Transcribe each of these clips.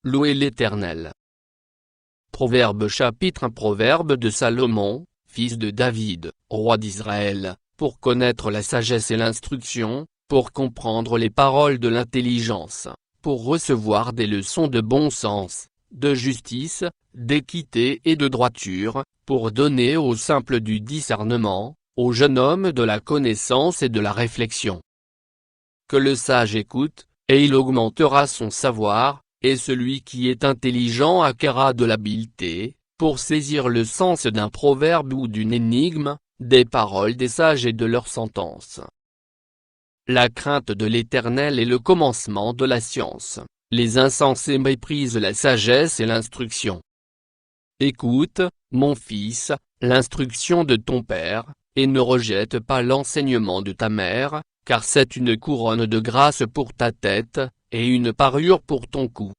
louez l'Éternel. Proverbe chapitre 1 Proverbe de Salomon, fils de David, roi d'Israël, pour connaître la sagesse et l'instruction, pour comprendre les paroles de l'intelligence, pour recevoir des leçons de bon sens, de justice, d'équité et de droiture, pour donner aux simples du discernement, au jeune homme de la connaissance et de la réflexion. Que le sage écoute, et il augmentera son savoir, et celui qui est intelligent acquerra de l'habileté, pour saisir le sens d'un proverbe ou d'une énigme, des paroles des sages et de leurs sentences. La crainte de l'Éternel est le commencement de la science, les insensés méprisent la sagesse et l'instruction. Écoute, mon fils, l'instruction de ton père, et ne rejette pas l'enseignement de ta mère, car c'est une couronne de grâce pour ta tête, et une parure pour ton cou.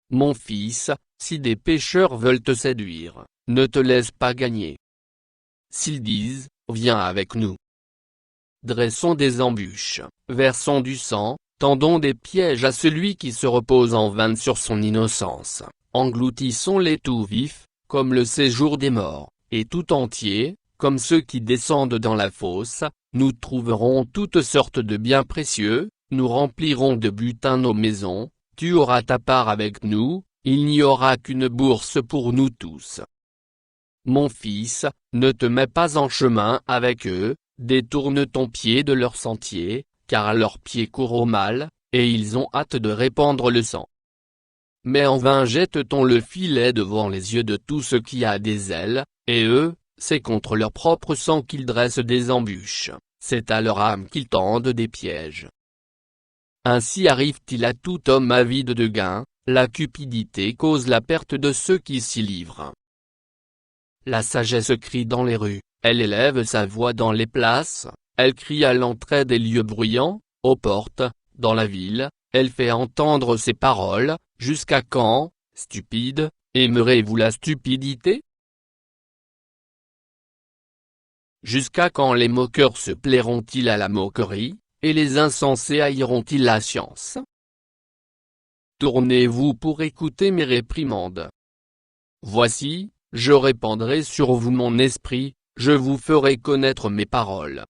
Mon fils, si des pécheurs veulent te séduire, ne te laisse pas gagner. S'ils disent, viens avec nous. Dressons des embûches, versons du sang, tendons des pièges à celui qui se repose en vain sur son innocence, engloutissons-les tout vifs, comme le séjour des morts, et tout entier, comme ceux qui descendent dans la fosse, nous trouverons toutes sortes de biens précieux, nous remplirons de butin nos maisons, tu auras ta part avec nous, il n'y aura qu'une bourse pour nous tous. Mon fils, ne te mets pas en chemin avec eux, détourne ton pied de leur sentier, car leurs pieds courent au mal, et ils ont hâte de répandre le sang. Mais en vain jette-t-on le filet devant les yeux de tout ce qui a des ailes, et eux, c'est contre leur propre sang qu'ils dressent des embûches, c'est à leur âme qu'ils tendent des pièges. Ainsi arrive-t-il à tout homme avide de gain, la cupidité cause la perte de ceux qui s'y livrent. La sagesse crie dans les rues, elle élève sa voix dans les places, elle crie à l'entrée des lieux bruyants, aux portes, dans la ville, elle fait entendre ses paroles, jusqu'à quand, stupides, aimerez-vous la stupidité? Jusqu'à quand les moqueurs se plairont-ils à la moquerie, et les insensés haïront-ils la science? Tournez-vous pour écouter mes réprimandes. Voici, je répandrai sur vous mon esprit, je vous ferai connaître mes paroles.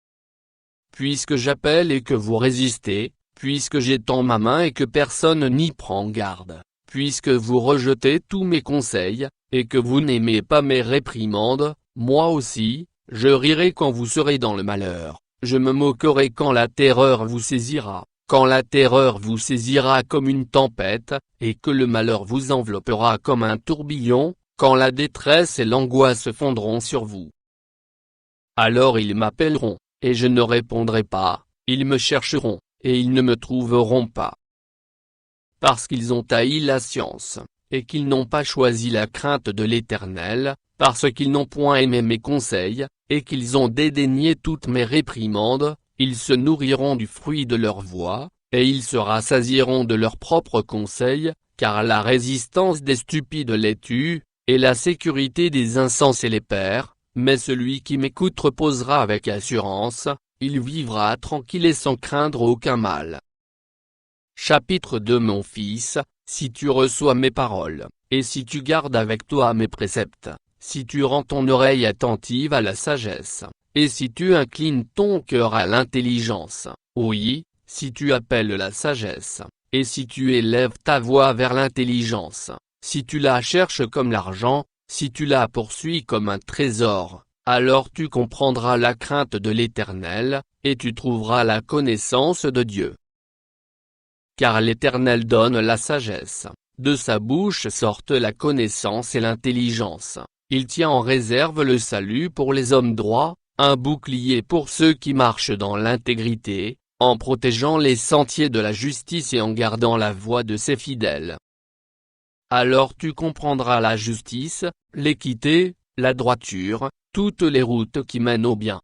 Puisque j'appelle et que vous résistez, puisque j'étends ma main et que personne n'y prend garde, puisque vous rejetez tous mes conseils, et que vous n'aimez pas mes réprimandes, moi aussi, je rirai quand vous serez dans le malheur, je me moquerai quand la terreur vous saisira, quand la terreur vous saisira comme une tempête, et que le malheur vous enveloppera comme un tourbillon, quand la détresse et l'angoisse fondront sur vous. Alors ils m'appelleront, et je ne répondrai pas, ils me chercheront, et ils ne me trouveront pas. Parce qu'ils ont haï la science, et qu'ils n'ont pas choisi la crainte de l'Éternel, parce qu'ils n'ont point aimé mes conseils, et qu'ils ont dédaigné toutes mes réprimandes, ils se nourriront du fruit de leur voix, et ils se rassasieront de leurs propres conseils, car la résistance des stupides les tue, et la sécurité des insensés les perd, mais celui qui m'écoute reposera avec assurance, il vivra tranquille et sans craindre aucun mal. Chapitre 2 Mon fils, si tu reçois mes paroles, et si tu gardes avec toi mes préceptes, si tu rends ton oreille attentive à la sagesse, et si tu inclines ton cœur à l'intelligence, oui, si tu appelles la sagesse, et si tu élèves ta voix vers l'intelligence, si tu la cherches comme l'argent, si tu la poursuis comme un trésor, alors tu comprendras la crainte de l'Éternel, et tu trouveras la connaissance de Dieu. Car l'Éternel donne la sagesse, de sa bouche sortent la connaissance et l'intelligence, il tient en réserve le salut pour les hommes droits, un bouclier pour ceux qui marchent dans l'intégrité, en protégeant les sentiers de la justice et en gardant la voie de ses fidèles. Alors tu comprendras la justice, l'équité, la droiture, toutes les routes qui mènent au bien.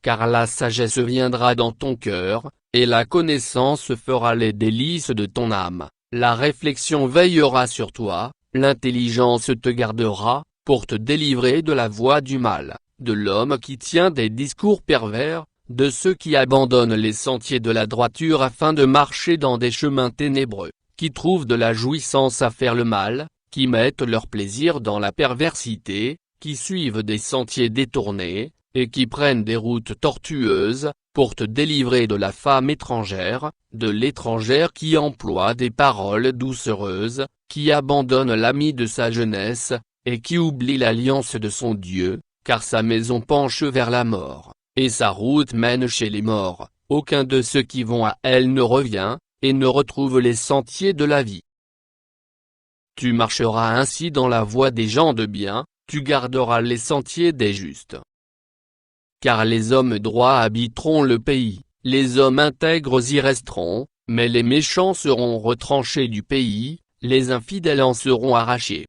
Car la sagesse viendra dans ton cœur, et la connaissance fera les délices de ton âme, la réflexion veillera sur toi, l'intelligence te gardera, pour te délivrer de la voie du mal, de l'homme qui tient des discours pervers, de ceux qui abandonnent les sentiers de la droiture afin de marcher dans des chemins ténébreux, qui trouvent de la jouissance à faire le mal, qui mettent leur plaisir dans la perversité, qui suivent des sentiers détournés, et qui prennent des routes tortueuses, pour te délivrer de la femme étrangère, de l'étrangère qui emploie des paroles doucereuses, qui abandonne l'ami de sa jeunesse, et qui oublie l'alliance de son Dieu, car sa maison penche vers la mort, et sa route mène chez les morts, aucun de ceux qui vont à elle ne revient, et ne retrouve les sentiers de la vie. Tu marcheras ainsi dans la voie des gens de bien, tu garderas les sentiers des justes. Car les hommes droits habiteront le pays, les hommes intègres y resteront, mais les méchants seront retranchés du pays, les infidèles en seront arrachés.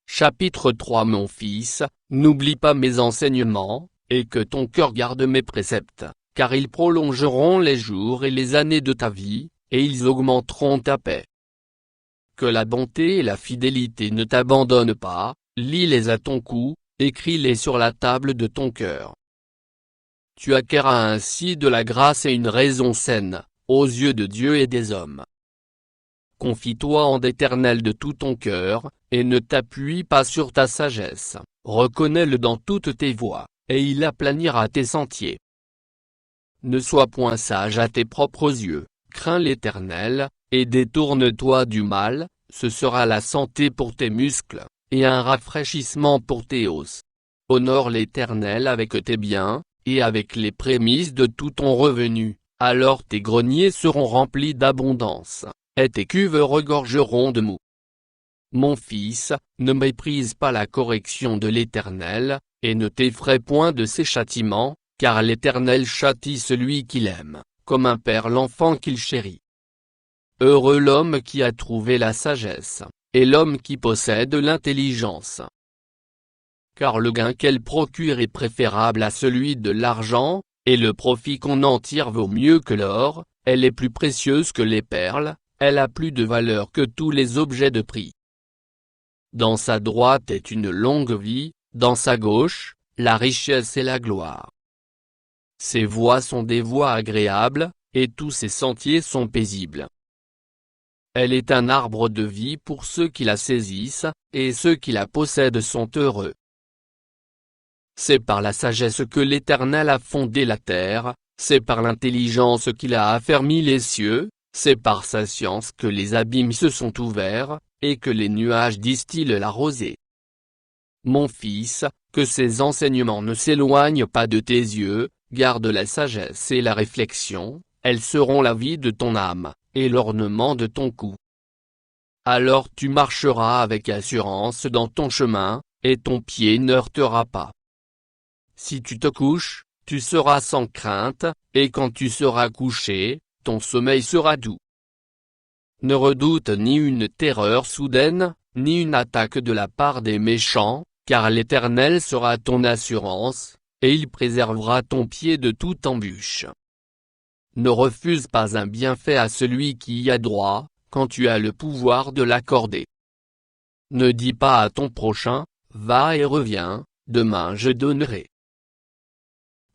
Chapitre 3 Mon fils, n'oublie pas mes enseignements, et que ton cœur garde mes préceptes, car ils prolongeront les jours et les années de ta vie, et ils augmenteront ta paix. Que la bonté et la fidélité ne t'abandonnent pas, lis-les à ton cou, écris-les sur la table de ton cœur. Tu acquerras ainsi de la grâce et une raison saine, aux yeux de Dieu et des hommes. Confie-toi en l'Éternel de tout ton cœur, et ne t'appuie pas sur ta sagesse, reconnais-le dans toutes tes voies, et il aplanira tes sentiers. Ne sois point sage à tes propres yeux, crains l'Éternel, et détourne-toi du mal, ce sera la santé pour tes muscles, et un rafraîchissement pour tes os. Honore l'Éternel avec tes biens, et avec les prémices de tout ton revenu, alors tes greniers seront remplis d'abondance, et tes cuves regorgeront de mou. Mon fils, ne méprise pas la correction de l'Éternel, et ne t'effraie point de ses châtiments, car l'Éternel châtie celui qu'il aime, comme un père l'enfant qu'il chérit. Heureux l'homme qui a trouvé la sagesse, et l'homme qui possède l'intelligence. Car le gain qu'elle procure est préférable à celui de l'argent, et le profit qu'on en tire vaut mieux que l'or, elle est plus précieuse que les perles, elle a plus de valeur que tous les objets de prix. Dans sa droite est une longue vie, dans sa gauche, la richesse et la gloire. Ses voies sont des voies agréables, et tous ses sentiers sont paisibles. Elle est un arbre de vie pour ceux qui la saisissent, et ceux qui la possèdent sont heureux. C'est par la sagesse que l'Éternel a fondé la terre, c'est par l'intelligence qu'il a affermi les cieux, c'est par sa science que les abîmes se sont ouverts, et que les nuages distillent la rosée. Mon fils, que ces enseignements ne s'éloignent pas de tes yeux, garde la sagesse et la réflexion, elles seront la vie de ton âme, et l'ornement de ton cou. Alors tu marcheras avec assurance dans ton chemin, et ton pied n'heurtera pas. Si tu te couches, tu seras sans crainte, et quand tu seras couché, ton sommeil sera doux. Ne redoute ni une terreur soudaine, ni une attaque de la part des méchants, car l'Éternel sera ton assurance, et il préservera ton pied de toute embûche. Ne refuse pas un bienfait à celui qui y a droit, quand tu as le pouvoir de l'accorder. Ne dis pas à ton prochain, va et reviens, demain je donnerai.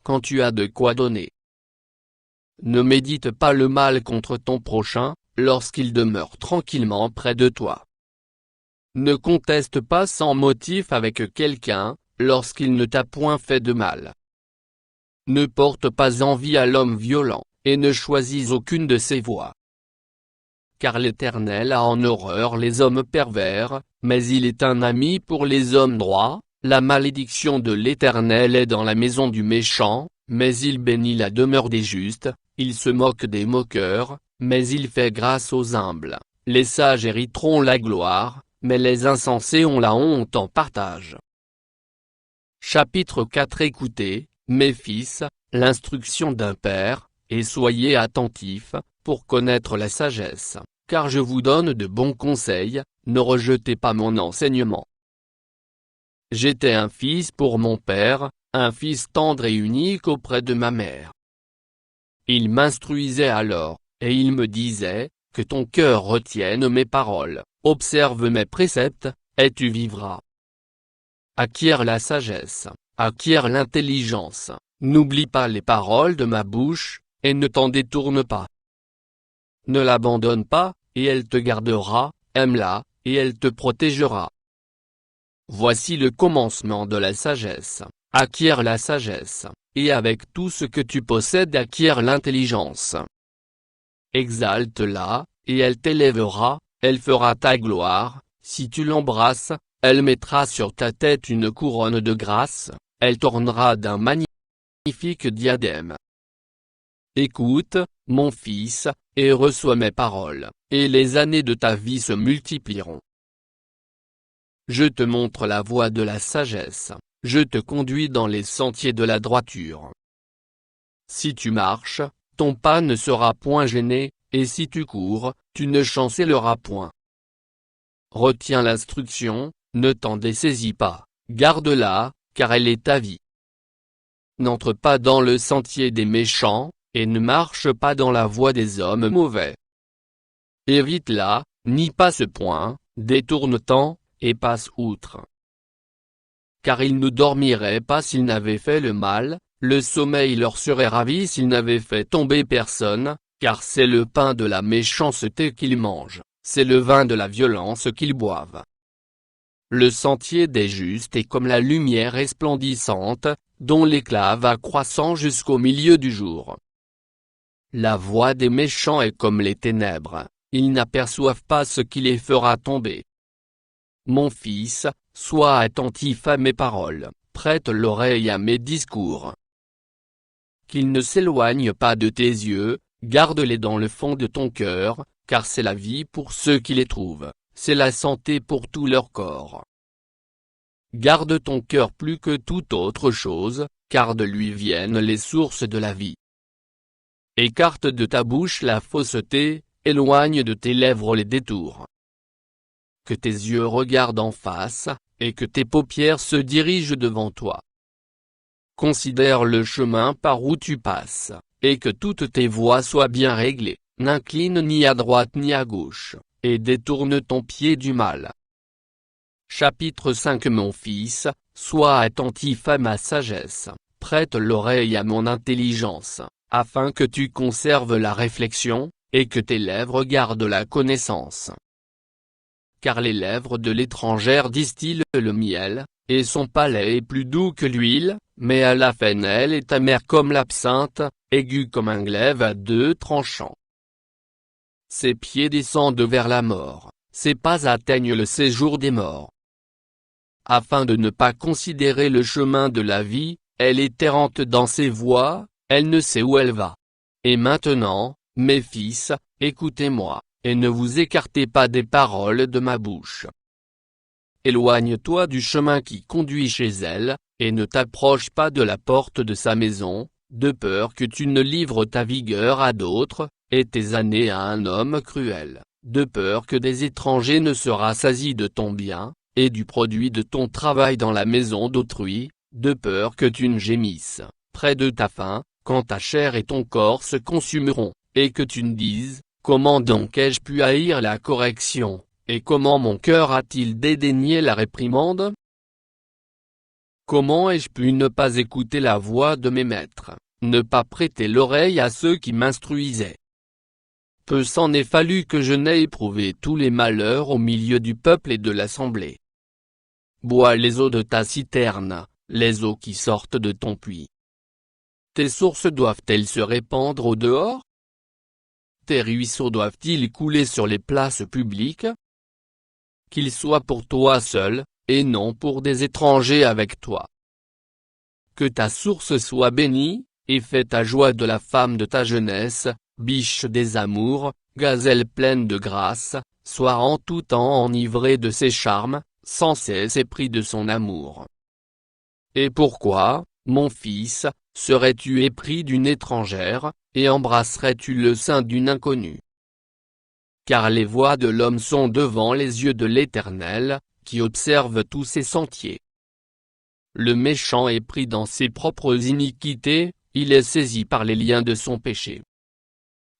Quand tu as de quoi donner. Ne médite pas le mal contre ton prochain, lorsqu'il demeure tranquillement près de toi. Ne conteste pas sans motif avec quelqu'un, lorsqu'il ne t'a point fait de mal. Ne porte pas envie à l'homme violent, et ne choisis aucune de ses voies. Car l'Éternel a en horreur les hommes pervers, mais il est un ami pour les hommes droits. La malédiction de l'Éternel est dans la maison du méchant, mais il bénit la demeure des justes, il se moque des moqueurs, mais il fait grâce aux humbles. Les sages hériteront la gloire, mais les insensés ont la honte en partage. Chapitre 4 Écoutez, mes fils, l'instruction d'un père, et soyez attentifs, pour connaître la sagesse, car je vous donne de bons conseils, ne rejetez pas mon enseignement. J'étais un fils pour mon père, un fils tendre et unique auprès de ma mère. Il m'instruisait alors, et il me disait, que ton cœur retienne mes paroles, observe mes préceptes, et tu vivras. Acquiert la sagesse, acquiert l'intelligence, n'oublie pas les paroles de ma bouche, et ne t'en détourne pas. Ne l'abandonne pas, et elle te gardera, aime-la, et elle te protégera. Voici le commencement de la sagesse. Acquiert la sagesse, et avec tout ce que tu possèdes acquiert l'intelligence. Exalte-la, et elle t'élèvera, elle fera ta gloire, si tu l'embrasses, elle mettra sur ta tête une couronne de grâce, elle t'ornera d'un magnifique diadème. Écoute, mon fils, et reçois mes paroles, et les années de ta vie se multiplieront. Je te montre la voie de la sagesse, je te conduis dans les sentiers de la droiture. Si tu marches, ton pas ne sera point gêné, et si tu cours, tu ne chancelleras point. Retiens l'instruction, ne t'en dessaisis pas, garde-la, car elle est ta vie. N'entre pas dans le sentier des méchants, et ne marche pas dans la voie des hommes mauvais. Évite-la, n'y passe point, détourne-t'en, et passe outre. Car ils ne dormiraient pas s'ils n'avaient fait le mal, le sommeil leur serait ravi s'ils n'avaient fait tomber personne, car c'est le pain de la méchanceté qu'ils mangent, c'est le vin de la violence qu'ils boivent. Le sentier des justes est comme la lumière resplendissante, dont l'éclat va croissant jusqu'au milieu du jour. La voie des méchants est comme les ténèbres, ils n'aperçoivent pas ce qui les fera tomber. Mon fils, sois attentif à mes paroles, prête l'oreille à mes discours. Qu'ils ne s'éloignent pas de tes yeux, garde-les dans le fond de ton cœur, car c'est la vie pour ceux qui les trouvent, c'est la santé pour tout leur corps. Garde ton cœur plus que toute autre chose, car de lui viennent les sources de la vie. Écarte de ta bouche la fausseté, éloigne de tes lèvres les détours. Que tes yeux regardent en face, et que tes paupières se dirigent devant toi. Considère le chemin par où tu passes, et que toutes tes voies soient bien réglées, n'incline ni à droite ni à gauche, et détourne ton pied du mal. Chapitre 5 Mon fils, sois attentif à ma sagesse, prête l'oreille à mon intelligence, afin que tu conserves la réflexion, et que tes lèvres gardent la connaissance. Car les lèvres de l'étrangère distillent le miel, et son palais est plus doux que l'huile, mais à la fennelle est amère comme l'absinthe, aiguë comme un glaive à deux tranchants. Ses pieds descendent vers la mort, ses pas atteignent le séjour des morts. Afin de ne pas considérer le chemin de la vie, elle est errante dans ses voies, elle ne sait où elle va. Et maintenant, mes fils, écoutez-moi, et ne vous écartez pas des paroles de ma bouche. Éloigne-toi du chemin qui conduit chez elle, et ne t'approche pas de la porte de sa maison, de peur que tu ne livres ta vigueur à d'autres, et tes années à un homme cruel, de peur que des étrangers ne se rassasient de ton bien, et du produit de ton travail dans la maison d'autrui, de peur que tu ne gémisses, près de ta faim, quand ta chair et ton corps se consumeront, et que tu ne dises, comment donc ai-je pu haïr la correction, et comment mon cœur a-t-il dédaigné la réprimande? Comment ai-je pu ne pas écouter la voix de mes maîtres, ne pas prêter l'oreille à ceux qui m'instruisaient? Peu s'en est fallu que je n'aie éprouvé tous les malheurs au milieu du peuple et de l'assemblée. Bois les eaux de ta citerne, les eaux qui sortent de ton puits. Tes sources doivent-elles se répandre au dehors? Tes ruisseaux doivent-ils couler sur les places publiques? Qu'ils soient pour toi seul, et non pour des étrangers avec toi. Que ta source soit bénie, et fais ta joie de la femme de ta jeunesse, biche des amours, gazelle pleine de grâce, sois en tout temps enivrée de ses charmes, sans cesse épris de son amour. Et pourquoi, mon fils, serais-tu épris d'une étrangère, et embrasserais-tu le sein d'une inconnue? Car les voies de l'homme sont devant les yeux de l'Éternel, qui observe tous ses sentiers. Le méchant est pris dans ses propres iniquités, il est saisi par les liens de son péché.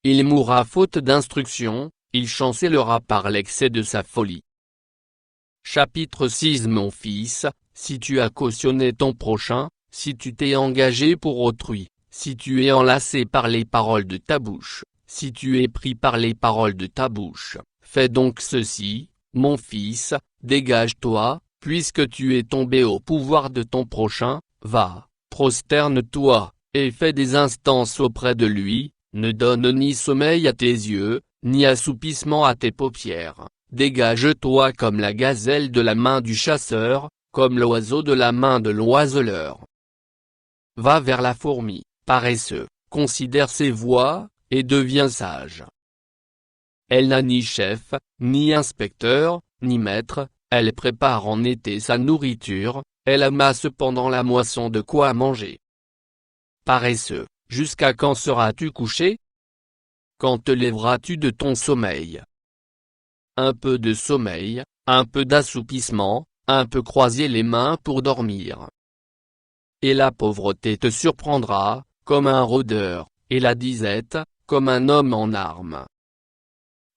Il mourra faute d'instruction, il chancellera par l'excès de sa folie. Chapitre 6 Mon fils, si tu as cautionné ton prochain, si tu t'es engagé pour autrui, si tu es enlacé par les paroles de ta bouche, si tu es pris par les paroles de ta bouche, fais donc ceci, mon fils, dégage-toi, puisque tu es tombé au pouvoir de ton prochain, va, prosterne-toi, et fais des instances auprès de lui, ne donne ni sommeil à tes yeux, ni assoupissement à tes paupières, dégage-toi comme la gazelle de la main du chasseur, comme l'oiseau de la main de l'oiseleur. Va vers la fourmi, paresseux, considère ses voies, et deviens sage. Elle n'a ni chef, ni inspecteur, ni maître, elle prépare en été sa nourriture, elle amasse pendant la moisson de quoi manger. Paresseux, jusqu'à quand seras-tu couché? Quand te lèveras-tu de ton sommeil? Un peu de sommeil, un peu d'assoupissement, un peu croiser les mains pour dormir. Et la pauvreté te surprendra, comme un rôdeur, et la disette, comme un homme en armes.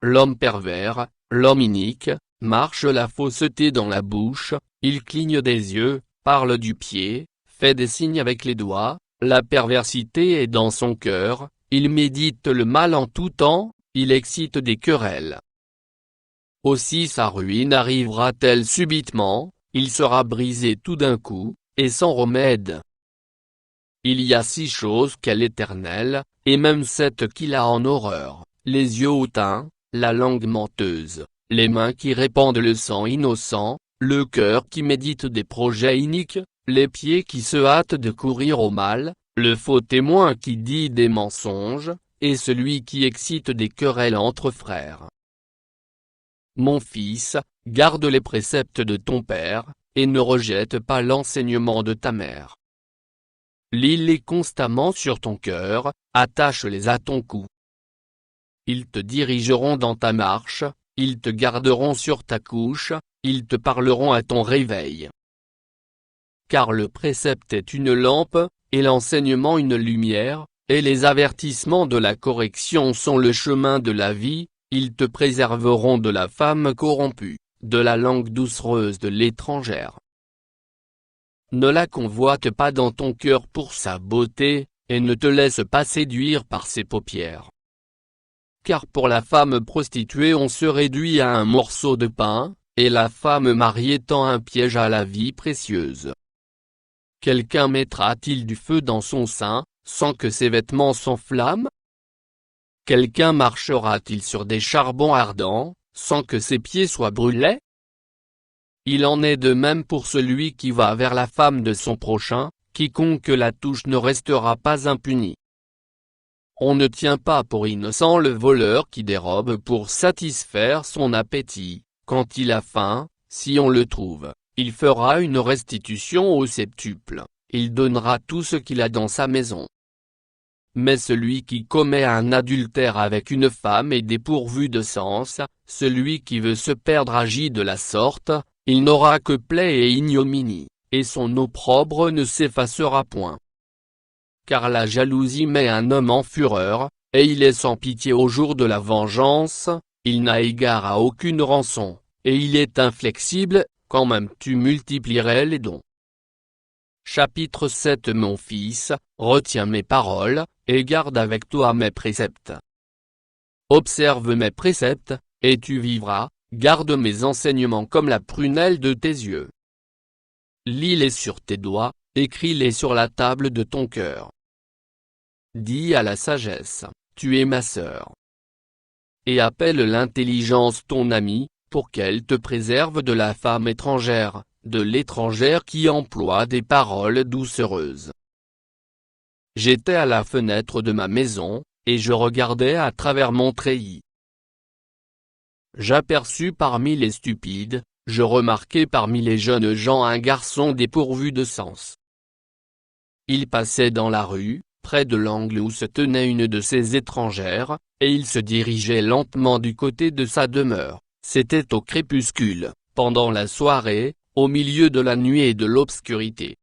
L'homme pervers, l'homme inique, marche la fausseté dans la bouche, il cligne des yeux, parle du pied, fait des signes avec les doigts, la perversité est dans son cœur, il médite le mal en tout temps, il excite des querelles. Aussi sa ruine arrivera-t-elle subitement, il sera brisé tout d'un coup, et sans remède. Il y a 6 choses qu'est l'Éternel, et même 7 qu'il a en horreur, les yeux hautains, la langue menteuse, les mains qui répandent le sang innocent, le cœur qui médite des projets iniques, les pieds qui se hâtent de courir au mal, le faux témoin qui dit des mensonges, et celui qui excite des querelles entre frères. Mon fils, garde les préceptes de ton père, et ne rejette pas l'enseignement de ta mère. Lis-les constamment sur ton cœur, attache-les à ton cou. Ils te dirigeront dans ta marche, ils te garderont sur ta couche, ils te parleront à ton réveil. Car le précepte est une lampe, et l'enseignement une lumière, et les avertissements de la correction sont le chemin de la vie, ils te préserveront de la femme corrompue, de la langue doucereuse de l'étrangère. Ne la convoite pas dans ton cœur pour sa beauté, et ne te laisse pas séduire par ses paupières. Car pour la femme prostituée on se réduit à un morceau de pain, et la femme mariée tend un piège à la vie précieuse. Quelqu'un mettra-t-il du feu dans son sein, sans que ses vêtements s'enflamment? Quelqu'un marchera-t-il sur des charbons ardents, sans que ses pieds soient brûlés? Il en est de même pour celui qui va vers la femme de son prochain, quiconque la touche ne restera pas impuni. On ne tient pas pour innocent le voleur qui dérobe pour satisfaire son appétit, quand il a faim, si on le trouve, il fera une restitution au septuple, il donnera tout ce qu'il a dans sa maison. Mais celui qui commet un adultère avec une femme est dépourvu de sens, celui qui veut se perdre agit de la sorte, il n'aura que plaie et ignominie, et son opprobre ne s'effacera point. Car la jalousie met un homme en fureur, et il est sans pitié au jour de la vengeance, il n'a égard à aucune rançon, et il est inflexible, quand même tu multiplierais les dons. Chapitre 7 Mon fils, retiens mes paroles, et garde avec toi mes préceptes. Observe mes préceptes, et tu vivras, garde mes enseignements comme la prunelle de tes yeux. Lis-les sur tes doigts, écris-les sur la table de ton cœur. Dis à la sagesse, tu es ma sœur. Et appelle l'intelligence ton amie, pour qu'elle te préserve de la femme étrangère, de l'étrangère qui emploie des paroles doucereuses. J'étais à la fenêtre de ma maison, et je regardais à travers mon treillis. J'aperçus parmi les stupides, je remarquai parmi les jeunes gens un garçon dépourvu de sens. Il passait dans la rue, près de l'angle où se tenait une de ces étrangères, et il se dirigeait lentement du côté de sa demeure. C'était au crépuscule, pendant la soirée, au milieu de la nuit et de l'obscurité.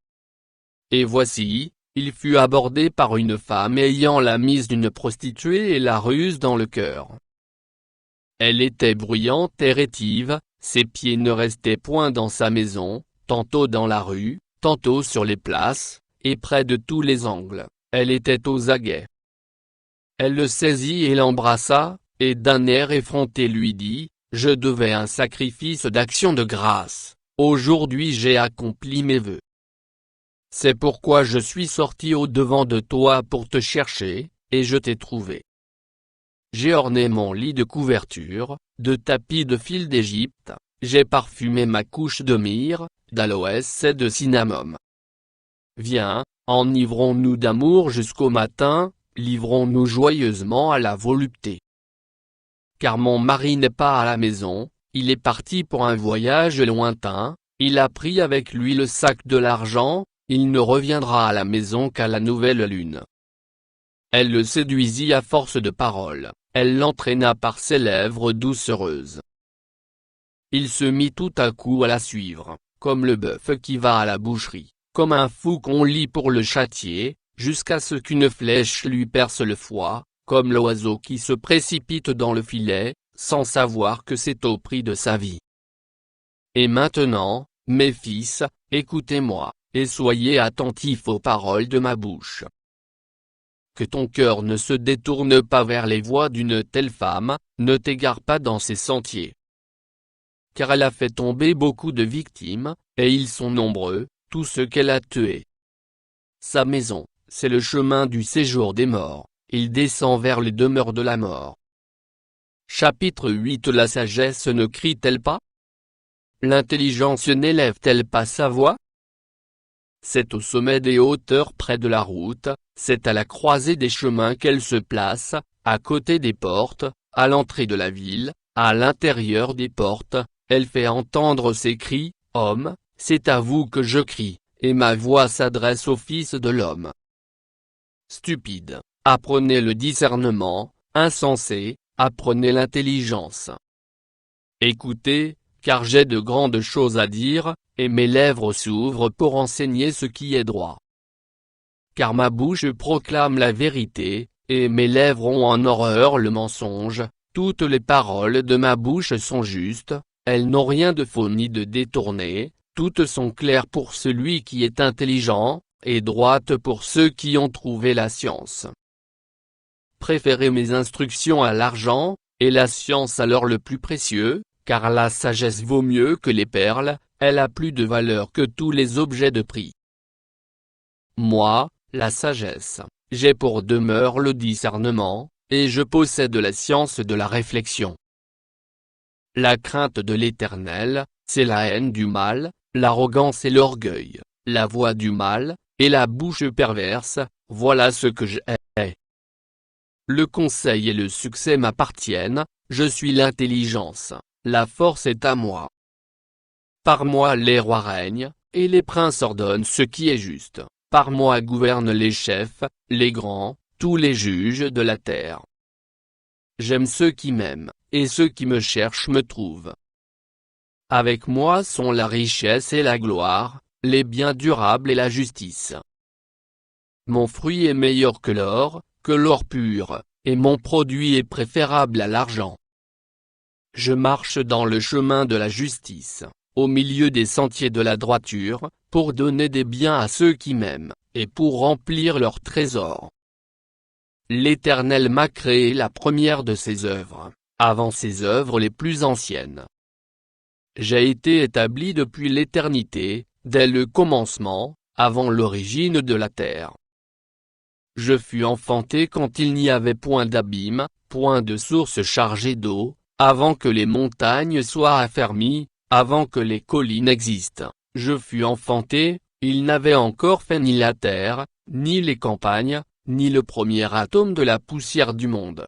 Et voici, il fut abordé par une femme ayant la mise d'une prostituée et la ruse dans le cœur. Elle était bruyante et rétive, ses pieds ne restaient point dans sa maison, tantôt dans la rue, tantôt sur les places, et près de tous les angles, elle était aux aguets. Elle le saisit et l'embrassa, et d'un air effronté lui dit, « Je devais un sacrifice d'action de grâce, aujourd'hui j'ai accompli mes vœux. C'est pourquoi je suis sorti au-devant de toi pour te chercher, et je t'ai trouvé. J'ai orné mon lit de couverture, de tapis de fil d'Égypte, j'ai parfumé ma couche de myrrhe, d'aloès et de cinnamome. Viens, enivrons-nous d'amour jusqu'au matin, livrons-nous joyeusement à la volupté. Car mon mari n'est pas à la maison, il est parti pour un voyage lointain, il a pris avec lui le sac de l'argent, il ne reviendra à la maison qu'à la nouvelle lune. » Elle le séduisit à force de paroles, elle l'entraîna par ses lèvres doucereuses. Il se mit tout à coup à la suivre, comme le bœuf qui va à la boucherie, comme un fou qu'on lie pour le châtier, jusqu'à ce qu'une flèche lui perce le foie, comme l'oiseau qui se précipite dans le filet, sans savoir que c'est au prix de sa vie. Et maintenant, mes fils, écoutez-moi, et soyez attentifs aux paroles de ma bouche. Que ton cœur ne se détourne pas vers les voies d'une telle femme, ne t'égare pas dans ses sentiers. Car elle a fait tomber beaucoup de victimes, et ils sont nombreux, tous ceux qu'elle a tués. Sa maison, c'est le chemin du séjour des morts, il descend vers les demeures de la mort. Chapitre 8. La sagesse ne crie-t-elle pas? L'intelligence n'élève-t-elle pas sa voix? C'est au sommet des hauteurs près de la route, c'est à la croisée des chemins qu'elle se place, à côté des portes, à l'entrée de la ville, à l'intérieur des portes, elle fait entendre ses cris, « Homme, c'est à vous que je crie, et ma voix s'adresse au Fils de l'homme. » Stupide, apprenez le discernement, insensé, apprenez l'intelligence. Écoutez, car j'ai de grandes choses à dire, et mes lèvres s'ouvrent pour enseigner ce qui est droit. Car ma bouche proclame la vérité, et mes lèvres ont en horreur le mensonge, toutes les paroles de ma bouche sont justes, elles n'ont rien de faux ni de détourné, toutes sont claires pour celui qui est intelligent, et droites pour ceux qui ont trouvé la science. Préférez mes instructions à l'argent, et la science à l'or le plus précieux, car la sagesse vaut mieux que les perles, elle a plus de valeur que tous les objets de prix. Moi, la sagesse, j'ai pour demeure le discernement, et je possède la science de la réflexion. La crainte de l'Éternel, c'est la haine du mal, l'arrogance et l'orgueil, la voix du mal, et la bouche perverse, voilà ce que je hais. Le conseil et le succès m'appartiennent, je suis l'intelligence, la force est à moi. Par moi les rois règnent, et les princes ordonnent ce qui est juste, par moi gouvernent les chefs, les grands, tous les juges de la terre. J'aime ceux qui m'aiment, et ceux qui me cherchent me trouvent. Avec moi sont la richesse et la gloire, les biens durables et la justice. Mon fruit est meilleur que l'or pur, et mon produit est préférable à l'argent. Je marche dans le chemin de la justice, au milieu des sentiers de la droiture, pour donner des biens à ceux qui m'aiment, et pour remplir leurs trésors. L'Éternel m'a créé la première de ses œuvres, avant ses œuvres les plus anciennes. J'ai été établi depuis l'éternité, dès le commencement, avant l'origine de la terre. Je fus enfanté quand il n'y avait point d'abîme, point de source chargée d'eau, avant que les montagnes soient affermies, avant que les collines existent, je fus enfanté, il n'avait encore fait ni la terre, ni les campagnes, ni le premier atome de la poussière du monde.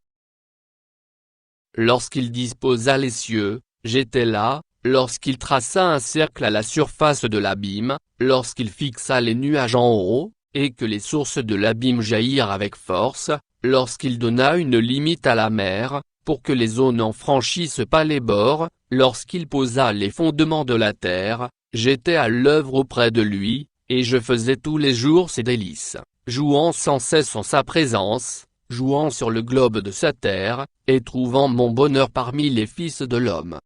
Lorsqu'il disposa les cieux, j'étais là, lorsqu'il traça un cercle à la surface de l'abîme, lorsqu'il fixa les nuages en haut, et que les sources de l'abîme jaillirent avec force, lorsqu'il donna une limite à la mer, pour que les eaux n'en franchissent pas les bords, lorsqu'il posa les fondements de la terre, j'étais à l'œuvre auprès de lui, et je faisais tous les jours ses délices, jouant sans cesse en sa présence, jouant sur le globe de sa terre, et trouvant mon bonheur parmi les fils de l'homme.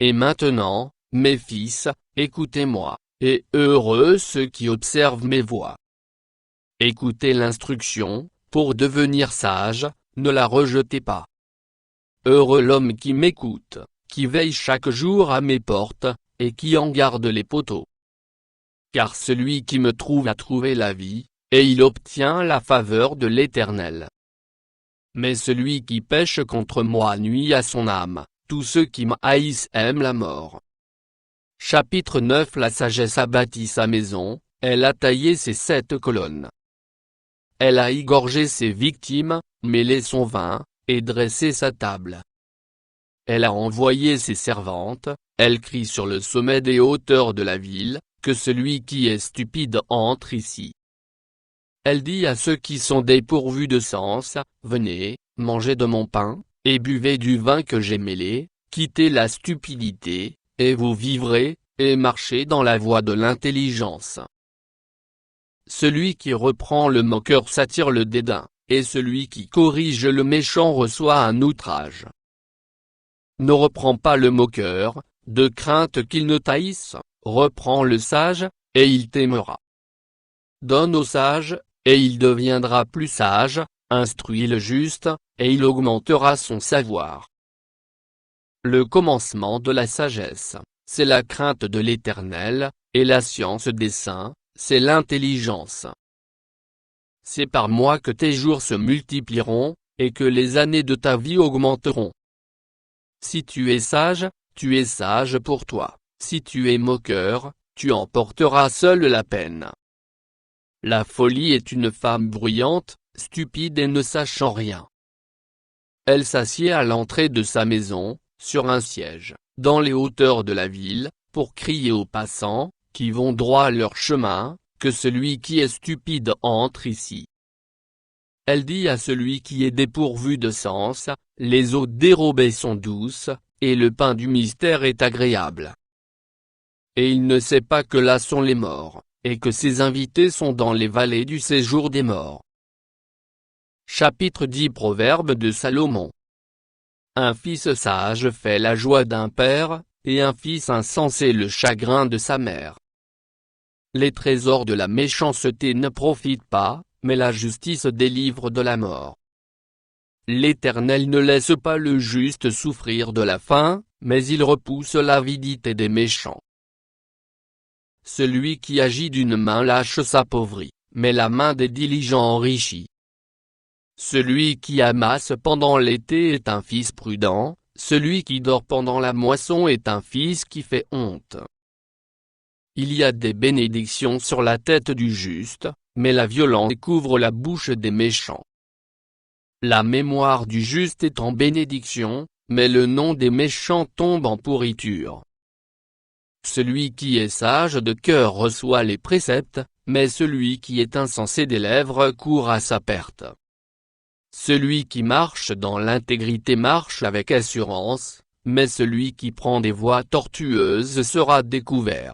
Et maintenant, mes fils, écoutez-moi, et heureux ceux qui observent mes voies. Écoutez l'instruction, pour devenir sage, ne la rejetez pas. Heureux l'homme qui m'écoute, qui veille chaque jour à mes portes, et qui en garde les poteaux. Car celui qui me trouve a trouvé la vie, et il obtient la faveur de l'Éternel. Mais celui qui pêche contre moi nuit à son âme, tous ceux qui m'haïssent aiment la mort. Chapitre 9. La sagesse a bâti sa maison, elle a taillé ses 7 colonnes. Elle a égorgé ses victimes, mêlé son vin, et dressé sa table. Elle a envoyé ses servantes, elle crie sur le sommet des hauteurs de la ville, que celui qui est stupide entre ici. Elle dit à ceux qui sont dépourvus de sens, venez, mangez de mon pain, et buvez du vin que j'ai mêlé, quittez la stupidité, et vous vivrez, et marchez dans la voie de l'intelligence. Celui qui reprend le moqueur s'attire le dédain, et celui qui corrige le méchant reçoit un outrage. Ne reprends pas le moqueur, de crainte qu'il ne t'haïsse, reprends le sage, et il t'aimera. Donne au sage, et il deviendra plus sage, instruis le juste, et il augmentera son savoir. Le commencement de la sagesse, c'est la crainte de l'Éternel, et la science des saints, c'est l'intelligence. C'est par moi que tes jours se multiplieront, et que les années de ta vie augmenteront. Si tu es sage pour toi, si tu es moqueur, tu en porteras seul la peine. La folie est une femme bruyante, stupide et ne sachant rien. Elle s'assied à l'entrée de sa maison, sur un siège, dans les hauteurs de la ville, pour crier aux passants, qui vont droit à leur chemin, que celui qui est stupide entre ici. Elle dit à celui qui est dépourvu de sens, les eaux dérobées sont douces, et le pain du mystère est agréable. Et il ne sait pas que là sont les morts, et que ses invités sont dans les vallées du séjour des morts. Chapitre 10. Proverbe de Salomon. Un fils sage fait la joie d'un père, et un fils insensé le chagrin de sa mère. Les trésors de la méchanceté ne profitent pas, mais la justice délivre de la mort. L'Éternel ne laisse pas le juste souffrir de la faim, mais il repousse l'avidité des méchants. Celui qui agit d'une main lâche s'appauvrit, mais la main des diligents enrichit. Celui qui amasse pendant l'été est un fils prudent, celui qui dort pendant la moisson est un fils qui fait honte. Il y a des bénédictions sur la tête du juste, mais la violence couvre la bouche des méchants. La mémoire du juste est en bénédiction, mais le nom des méchants tombe en pourriture. Celui qui est sage de cœur reçoit les préceptes, mais celui qui est insensé des lèvres court à sa perte. Celui qui marche dans l'intégrité marche avec assurance, mais celui qui prend des voies tortueuses sera découvert.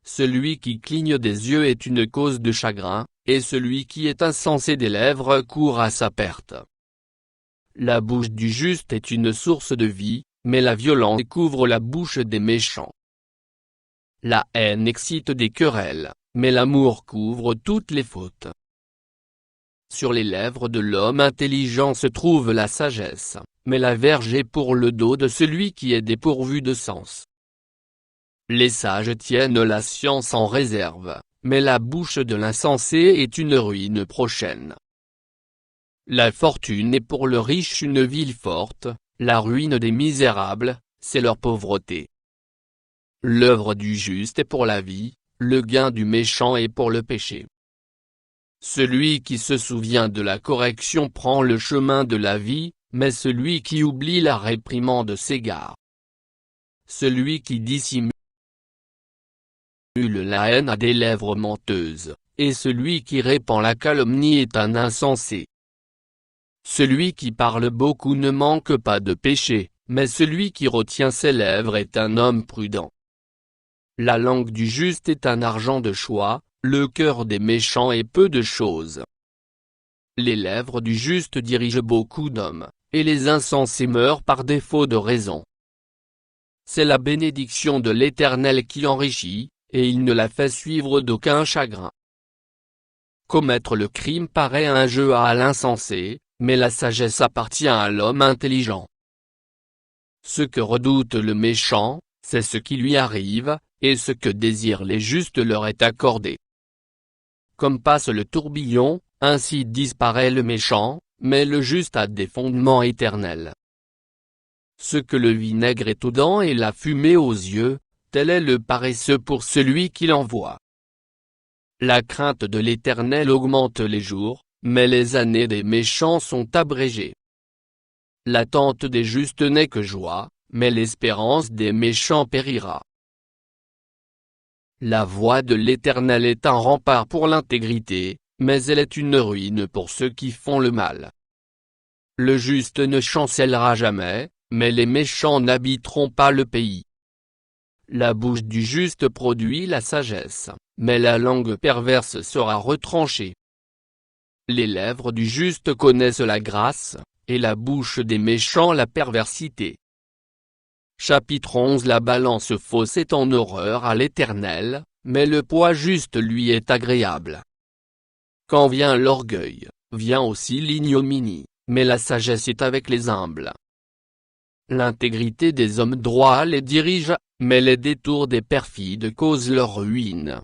Celui qui cligne des yeux est une cause de chagrin, et celui qui est insensé des lèvres court à sa perte. La bouche du juste est une source de vie, mais la violence couvre la bouche des méchants. La haine excite des querelles, mais l'amour couvre toutes les fautes. Sur les lèvres de l'homme intelligent se trouve la sagesse, mais la verge est pour le dos de celui qui est dépourvu de sens. Les sages tiennent la science en réserve, mais la bouche de l'insensé est une ruine prochaine. La fortune est pour le riche une ville forte, la ruine des misérables, c'est leur pauvreté. L'œuvre du juste est pour la vie, le gain du méchant est pour le péché. Celui qui se souvient de la correction prend le chemin de la vie, mais celui qui oublie la réprimande s'égare. Celui qui dissimule la haine a des lèvres menteuses, et celui qui répand la calomnie est un insensé. Celui qui parle beaucoup ne manque pas de péché, mais celui qui retient ses lèvres est un homme prudent. La langue du juste est un argent de choix, le cœur des méchants est peu de choses. Les lèvres du juste dirigent beaucoup d'hommes, et les insensés meurent par défaut de raison. C'est la bénédiction de l'Éternel qui enrichit, et il ne la fait suivre d'aucun chagrin. Commettre le crime paraît un jeu à l'insensé, mais la sagesse appartient à l'homme intelligent. Ce que redoute le méchant, c'est ce qui lui arrive, et ce que désirent les justes leur est accordé. Comme passe le tourbillon, ainsi disparaît le méchant, mais le juste a des fondements éternels. Ce que le vinaigre est aux dents et la fumée aux yeux, tel est le paresseux pour celui qui l'envoie. La crainte de l'Éternel augmente les jours, mais les années des méchants sont abrégées. L'attente des justes n'est que joie, mais l'espérance des méchants périra. La voie de l'Éternel est un rempart pour l'intégrité, mais elle est une ruine pour ceux qui font le mal. Le juste ne chancellera jamais, mais les méchants n'habiteront pas le pays. La bouche du juste produit la sagesse, mais la langue perverse sera retranchée. Les lèvres du juste connaissent la grâce, et la bouche des méchants la perversité. Chapitre 11. La balance fausse est en horreur à l'Éternel, mais le poids juste lui est agréable. Quand vient l'orgueil, vient aussi l'ignominie, mais la sagesse est avec les humbles. L'intégrité des hommes droits les dirige, mais les détours des perfides causent leur ruine.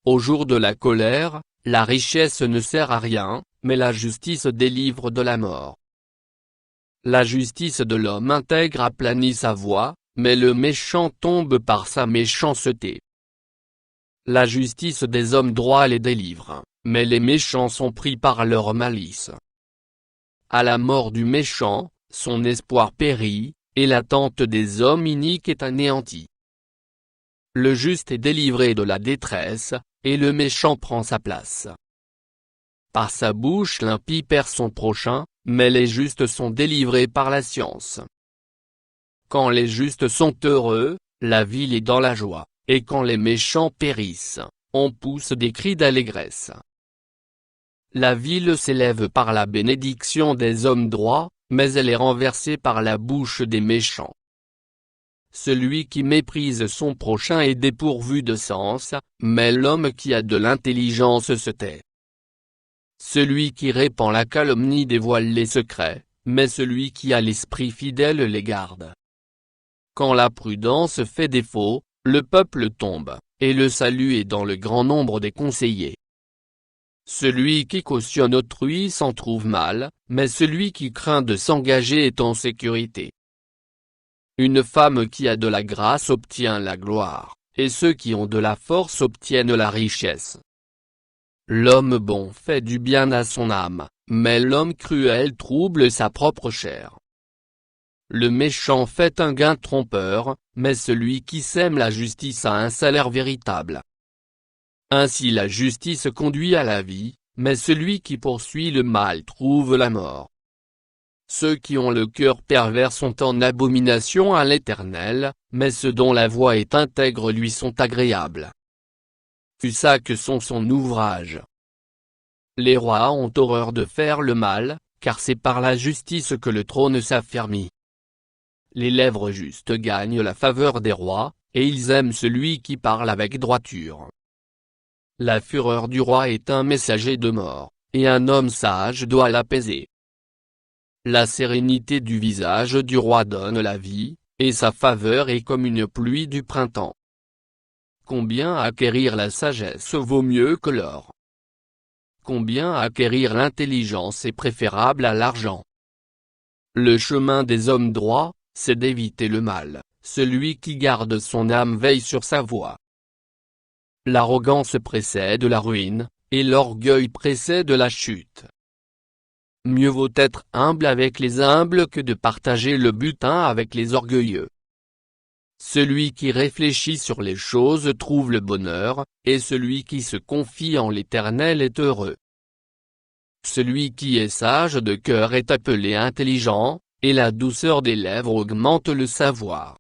Au jour de la colère, la richesse ne sert à rien, mais la justice délivre de la mort. La justice de l'homme intègre aplanit sa voie, mais le méchant tombe par sa méchanceté. La justice des hommes droits les délivre, mais les méchants sont pris par leur malice. À la mort du méchant, son espoir périt, et l'attente des hommes iniques est anéantie. Le juste est délivré de la détresse, et le méchant prend sa place. Par sa bouche l'impie perd son prochain, mais les justes sont délivrés par la science. Quand les justes sont heureux, la ville est dans la joie, et quand les méchants périssent, on pousse des cris d'allégresse. La ville s'élève par la bénédiction des hommes droits, mais elle est renversée par la bouche des méchants. Celui qui méprise son prochain est dépourvu de sens, mais l'homme qui a de l'intelligence se tait. Celui qui répand la calomnie dévoile les secrets, mais celui qui a l'esprit fidèle les garde. Quand la prudence fait défaut, le peuple tombe, et le salut est dans le grand nombre des conseillers. Celui qui cautionne autrui s'en trouve mal, mais celui qui craint de s'engager est en sécurité. Une femme qui a de la grâce obtient la gloire, et ceux qui ont de la force obtiennent la richesse. L'homme bon fait du bien à son âme, mais l'homme cruel trouble sa propre chair. Le méchant fait un gain trompeur, mais celui qui sème la justice a un salaire véritable. Ainsi la justice conduit à la vie, mais celui qui poursuit le mal trouve la mort. Ceux qui ont le cœur pervers sont en abomination à l'Éternel, mais ceux dont la voix est intègre lui sont agréables. Fusac sont son ouvrage. Les rois ont horreur de faire le mal, car c'est par la justice que le trône s'affermit. Les lèvres justes gagnent la faveur des rois, et ils aiment celui qui parle avec droiture. La fureur du roi est un messager de mort, et un homme sage doit l'apaiser. La sérénité du visage du roi donne la vie, et sa faveur est comme une pluie du printemps. Combien acquérir la sagesse vaut mieux que l'or. Combien acquérir l'intelligence est préférable à l'argent. Le chemin des hommes droits, c'est d'éviter le mal, celui qui garde son âme veille sur sa voie. L'arrogance précède la ruine, et l'orgueil précède la chute. Mieux vaut être humble avec les humbles que de partager le butin avec les orgueilleux. Celui qui réfléchit sur les choses trouve le bonheur, et celui qui se confie en l'Éternel est heureux. Celui qui est sage de cœur est appelé intelligent, et la douceur des lèvres augmente le savoir.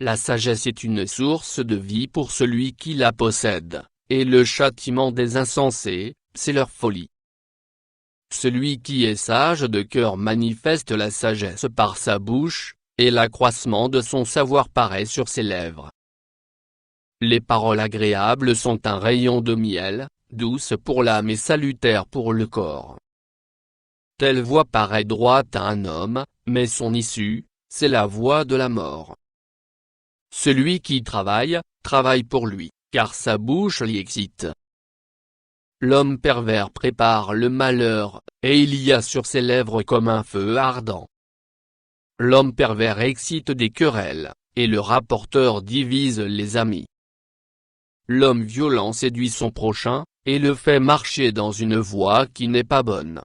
La sagesse est une source de vie pour celui qui la possède, et le châtiment des insensés, c'est leur folie. Celui qui est sage de cœur manifeste la sagesse par sa bouche, et l'accroissement de son savoir paraît sur ses lèvres. Les paroles agréables sont un rayon de miel, douce pour l'âme et salutaire pour le corps. Telle voie paraît droite à un homme, mais son issue, c'est la voie de la mort. Celui qui travaille, travaille pour lui, car sa bouche l'y excite. L'homme pervers prépare le malheur, et il y a sur ses lèvres comme un feu ardent. L'homme pervers excite des querelles, et le rapporteur divise les amis. L'homme violent séduit son prochain, et le fait marcher dans une voie qui n'est pas bonne.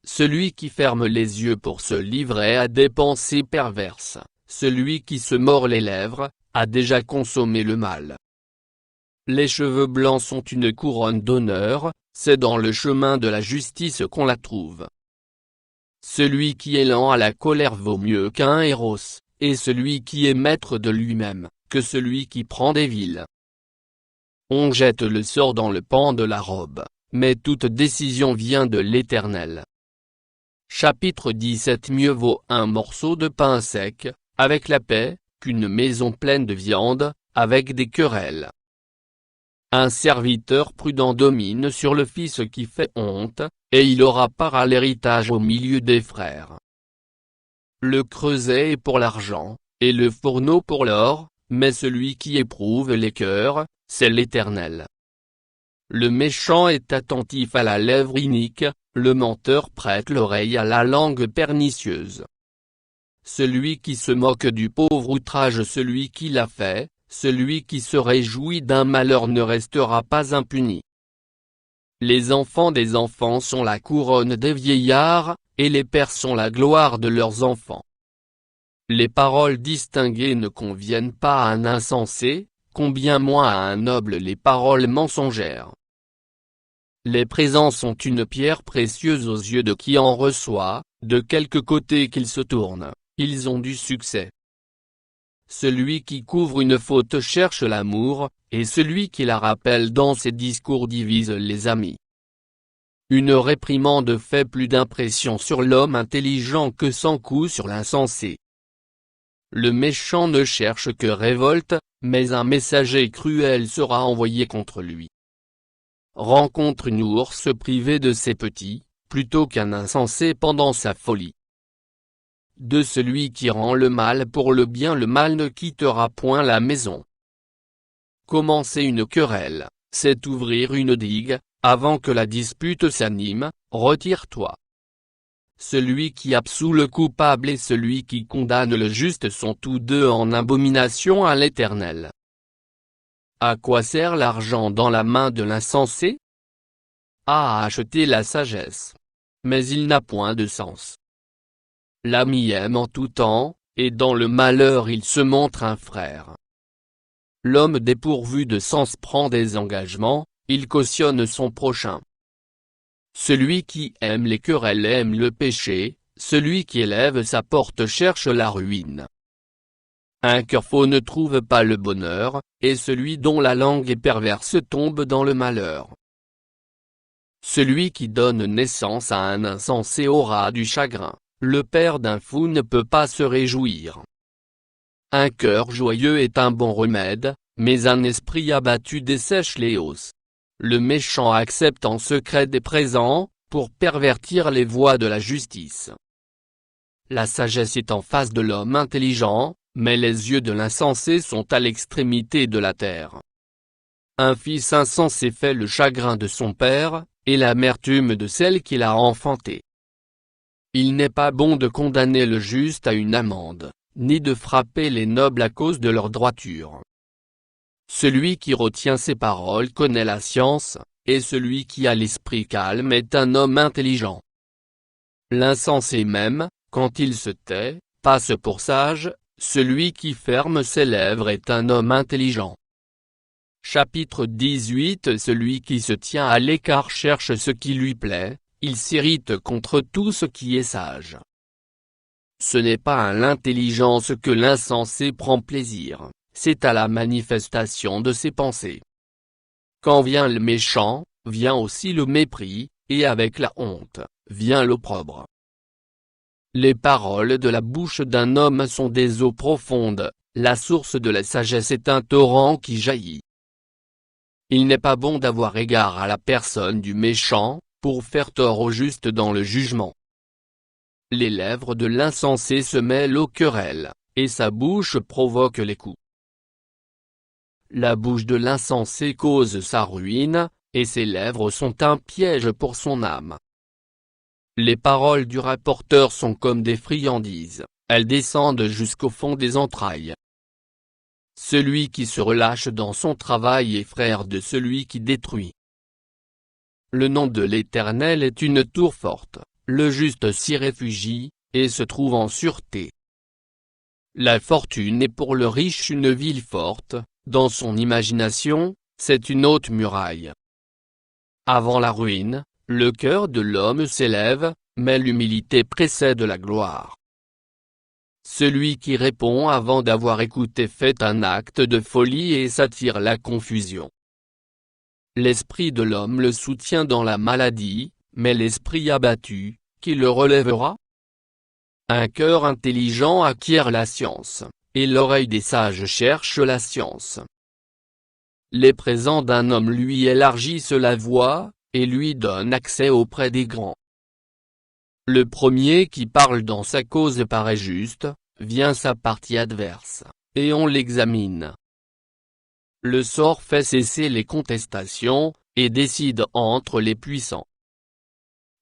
Celui qui ferme les yeux pour se livrer à des pensées perverses, celui qui se mord les lèvres, a déjà consommé le mal. Les cheveux blancs sont une couronne d'honneur, c'est dans le chemin de la justice qu'on la trouve. Celui qui est lent à la colère vaut mieux qu'un héros, et celui qui est maître de lui-même, que celui qui prend des villes. On jette le sort dans le pan de la robe, mais toute décision vient de l'Éternel. Chapitre 17. Mieux vaut un morceau de pain sec, avec la paix, qu'une maison pleine de viande, avec des querelles. Un serviteur prudent domine sur le fils qui fait honte, et il aura part à l'héritage au milieu des frères. Le creuset est pour l'argent, et le fourneau pour l'or, mais celui qui éprouve les cœurs, c'est l'Éternel. Le méchant est attentif à la lèvre inique, le menteur prête l'oreille à la langue pernicieuse. Celui qui se moque du pauvre outrage celui qui l'a fait, celui qui se réjouit d'un malheur ne restera pas impuni. Les enfants des enfants sont la couronne des vieillards, et les pères sont la gloire de leurs enfants. Les paroles distinguées ne conviennent pas à un insensé, combien moins à un noble les paroles mensongères. Les présents sont une pierre précieuse aux yeux de qui en reçoit, de quelque côté qu'ils se tournent, ils ont du succès. Celui qui couvre une faute cherche l'amour, et celui qui la rappelle dans ses discours divise les amis. Une réprimande fait plus d'impression sur l'homme intelligent que 100 coups sur l'insensé. Le méchant ne cherche que révolte, mais un messager cruel sera envoyé contre lui. Rencontre une ours privée de ses petits, plutôt qu'un insensé pendant sa folie. De celui qui rend le mal pour le bien le mal ne quittera point la maison. Commencer une querelle, c'est ouvrir une digue, avant que la dispute s'anime, retire-toi. Celui qui absout le coupable et celui qui condamne le juste sont tous deux en abomination à l'Éternel. À quoi sert l'argent dans la main de l'insensé? À acheter la sagesse. Mais il n'a point de sens. L'ami aime en tout temps, et dans le malheur il se montre un frère. L'homme dépourvu de sens prend des engagements, il cautionne son prochain. Celui qui aime les querelles aime le péché, celui qui élève sa porte cherche la ruine. Un cœur faux ne trouve pas le bonheur, et celui dont la langue est perverse tombe dans le malheur. Celui qui donne naissance à un insensé aura du chagrin, le père d'un fou ne peut pas se réjouir. Un cœur joyeux est un bon remède, mais un esprit abattu dessèche les os. Le méchant accepte en secret des présents, pour pervertir les voies de la justice. La sagesse est en face de l'homme intelligent, mais les yeux de l'insensé sont à l'extrémité de la terre. Un fils insensé fait le chagrin de son père, et l'amertume de celle qui l'a enfanté. Il n'est pas bon de condamner le juste à une amende, ni de frapper les nobles à cause de leur droiture. Celui qui retient ses paroles connaît la science, et celui qui a l'esprit calme est un homme intelligent. L'insensé même, quand il se tait, passe pour sage, celui qui ferme ses lèvres est un homme intelligent. Chapitre 18. Celui qui se tient à l'écart cherche ce qui lui plaît, il s'irrite contre tout ce qui est sage. Ce n'est pas à l'intelligence que l'insensé prend plaisir, c'est à la manifestation de ses pensées. Quand vient le méchant, vient aussi le mépris, et avec la honte, vient l'opprobre. Les paroles de la bouche d'un homme sont des eaux profondes, la source de la sagesse est un torrent qui jaillit. Il n'est pas bon d'avoir égard à la personne du méchant, pour faire tort au juste dans le jugement. Les lèvres de l'insensé se mêlent aux querelles, et sa bouche provoque les coups. La bouche de l'insensé cause sa ruine, et ses lèvres sont un piège pour son âme. Les paroles du rapporteur sont comme des friandises, elles descendent jusqu'au fond des entrailles. Celui qui se relâche dans son travail est frère de celui qui détruit. Le nom de l'Éternel est une tour forte, le juste s'y réfugie, et se trouve en sûreté. La fortune est pour le riche une ville forte, dans son imagination, c'est une haute muraille. Avant la ruine, le cœur de l'homme s'élève, mais l'humilité précède la gloire. Celui qui répond avant d'avoir écouté fait un acte de folie et s'attire la confusion. L'esprit de l'homme le soutient dans la maladie, mais l'esprit abattu, qui le relèvera? Un cœur intelligent acquiert la science, et l'oreille des sages cherche la science. Les présents d'un homme lui élargissent la voie, et lui donnent accès auprès des grands. Le premier qui parle dans sa cause paraît juste, vient sa partie adverse, et on l'examine. Le sort fait cesser les contestations, et décide entre les puissants.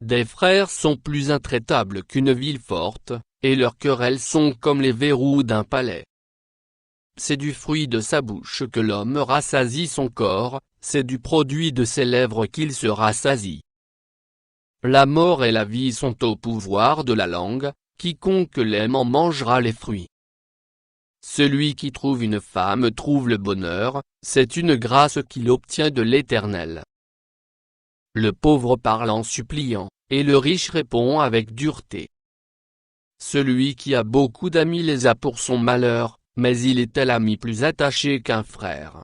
Des frères sont plus intraitables qu'une ville forte, et leurs querelles sont comme les verrous d'un palais. C'est du fruit de sa bouche que l'homme rassasie son corps, c'est du produit de ses lèvres qu'il se rassasie. La mort et la vie sont au pouvoir de la langue, quiconque l'aime en mangera les fruits. Celui qui trouve une femme trouve le bonheur, c'est une grâce qu'il obtient de l'Éternel. Le pauvre parle en suppliant, et le riche répond avec dureté. Celui qui a beaucoup d'amis les a pour son malheur, mais il est tel ami plus attaché qu'un frère.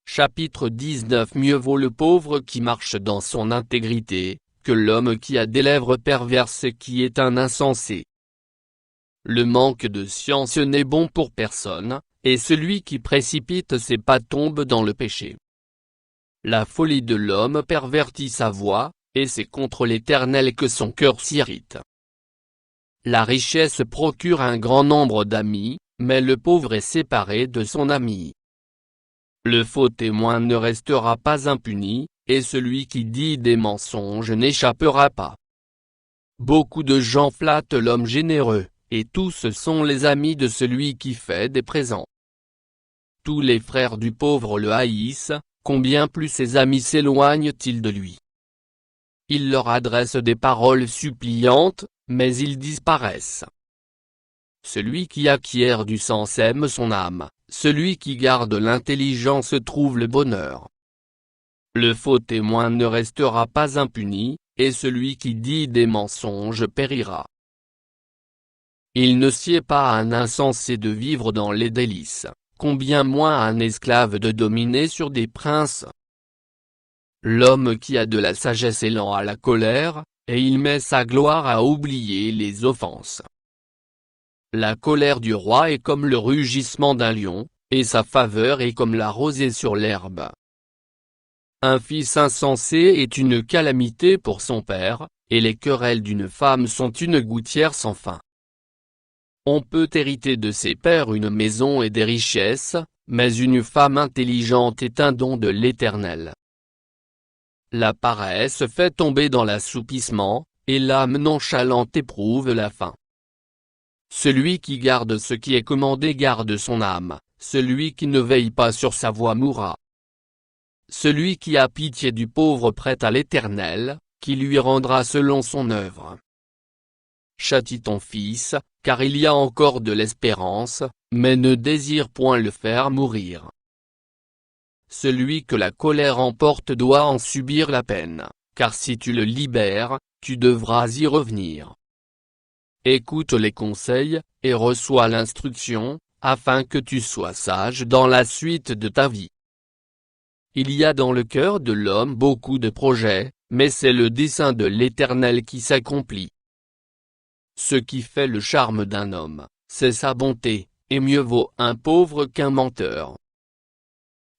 Chapitre 19. Mieux vaut le pauvre qui marche dans son intégrité, que l'homme qui a des lèvres perverses et qui est un insensé. Le manque de science n'est bon pour personne, et celui qui précipite ses pas tombe dans le péché. La folie de l'homme pervertit sa voix, et c'est contre l'Éternel que son cœur s'irrite. La richesse procure un grand nombre d'amis, mais le pauvre est séparé de son ami. Le faux témoin ne restera pas impuni, et celui qui dit des mensonges n'échappera pas. Beaucoup de gens flattent l'homme généreux, et tous sont les amis de celui qui fait des présents. Tous les frères du pauvre le haïssent, combien plus ses amis s'éloignent-ils de lui. Il leur adresse des paroles suppliantes, mais ils disparaissent. Celui qui acquiert du sens aime son âme, celui qui garde l'intelligence trouve le bonheur. Le faux témoin ne restera pas impuni, et celui qui dit des mensonges périra. Il ne sied pas à un insensé de vivre dans les délices, combien moins à un esclave de dominer sur des princes. L'homme qui a de la sagesse est lent à la colère, et il met sa gloire à oublier les offenses. La colère du roi est comme le rugissement d'un lion, et sa faveur est comme la rosée sur l'herbe. Un fils insensé est une calamité pour son père, et les querelles d'une femme sont une gouttière sans fin. On peut hériter de ses pères une maison et des richesses, mais une femme intelligente est un don de l'Éternel. La paresse fait tomber dans l'assoupissement, et l'âme nonchalante éprouve la faim. Celui qui garde ce qui est commandé garde son âme, celui qui ne veille pas sur sa voie mourra. Celui qui a pitié du pauvre prête à l'Éternel, qui lui rendra selon son œuvre. Châtie ton fils, car il y a encore de l'espérance, mais ne désire point le faire mourir. Celui que la colère emporte doit en subir la peine, car si tu le libères, tu devras y revenir. Écoute les conseils, et reçois l'instruction, afin que tu sois sage dans la suite de ta vie. Il y a dans le cœur de l'homme beaucoup de projets, mais c'est le dessein de l'Éternel qui s'accomplit. Ce qui fait le charme d'un homme, c'est sa bonté, et mieux vaut un pauvre qu'un menteur.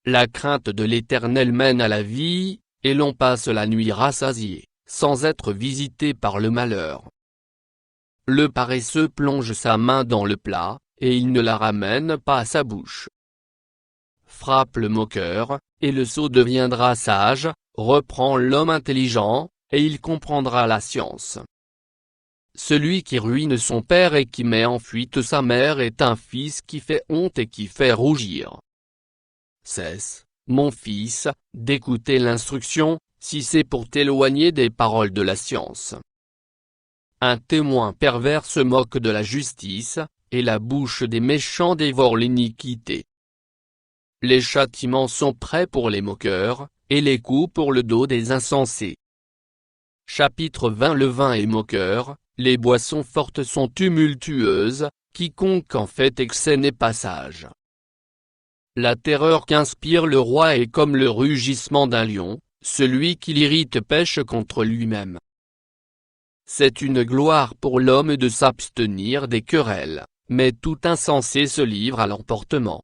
La crainte de l'Éternel mène à la vie, et l'on passe la nuit rassasié, sans être visité par le malheur. Le paresseux plonge sa main dans le plat, et il ne la ramène pas à sa bouche. Frappe le moqueur, et le sot deviendra sage, reprend l'homme intelligent, et il comprendra la science. Celui qui ruine son père et qui met en fuite sa mère est un fils qui fait honte et qui fait rougir. Cesse, mon fils, d'écouter l'instruction, si c'est pour t'éloigner des paroles de la science. Un témoin pervers se moque de la justice, et la bouche des méchants dévore l'iniquité. Les châtiments sont prêts pour les moqueurs, et les coups pour le dos des insensés. Chapitre 20. Le vin est moqueur, les boissons fortes sont tumultueuses, quiconque en fait excès n'est pas sage. La terreur qu'inspire le roi est comme le rugissement d'un lion, celui qui l'irrite pêche contre lui-même. C'est une gloire pour l'homme de s'abstenir des querelles, mais tout insensé se livre à l'emportement.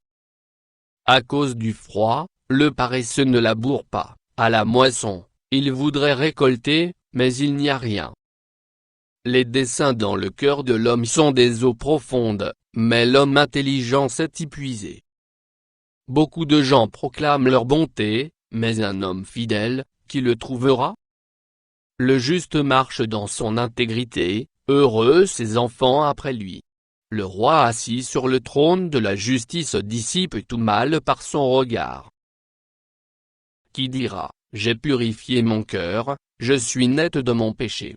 À cause du froid, le paresseux ne laboure pas, à la moisson, il voudrait récolter, mais il n'y a rien. Les desseins dans le cœur de l'homme sont des eaux profondes, mais l'homme intelligent s'est épuisé. Beaucoup de gens proclament leur bonté, mais un homme fidèle, qui le trouvera? Le juste marche dans son intégrité, heureux ses enfants après lui. Le roi assis sur le trône de la justice dissipe tout mal par son regard. Qui dira, j'ai purifié mon cœur, je suis net de mon péché.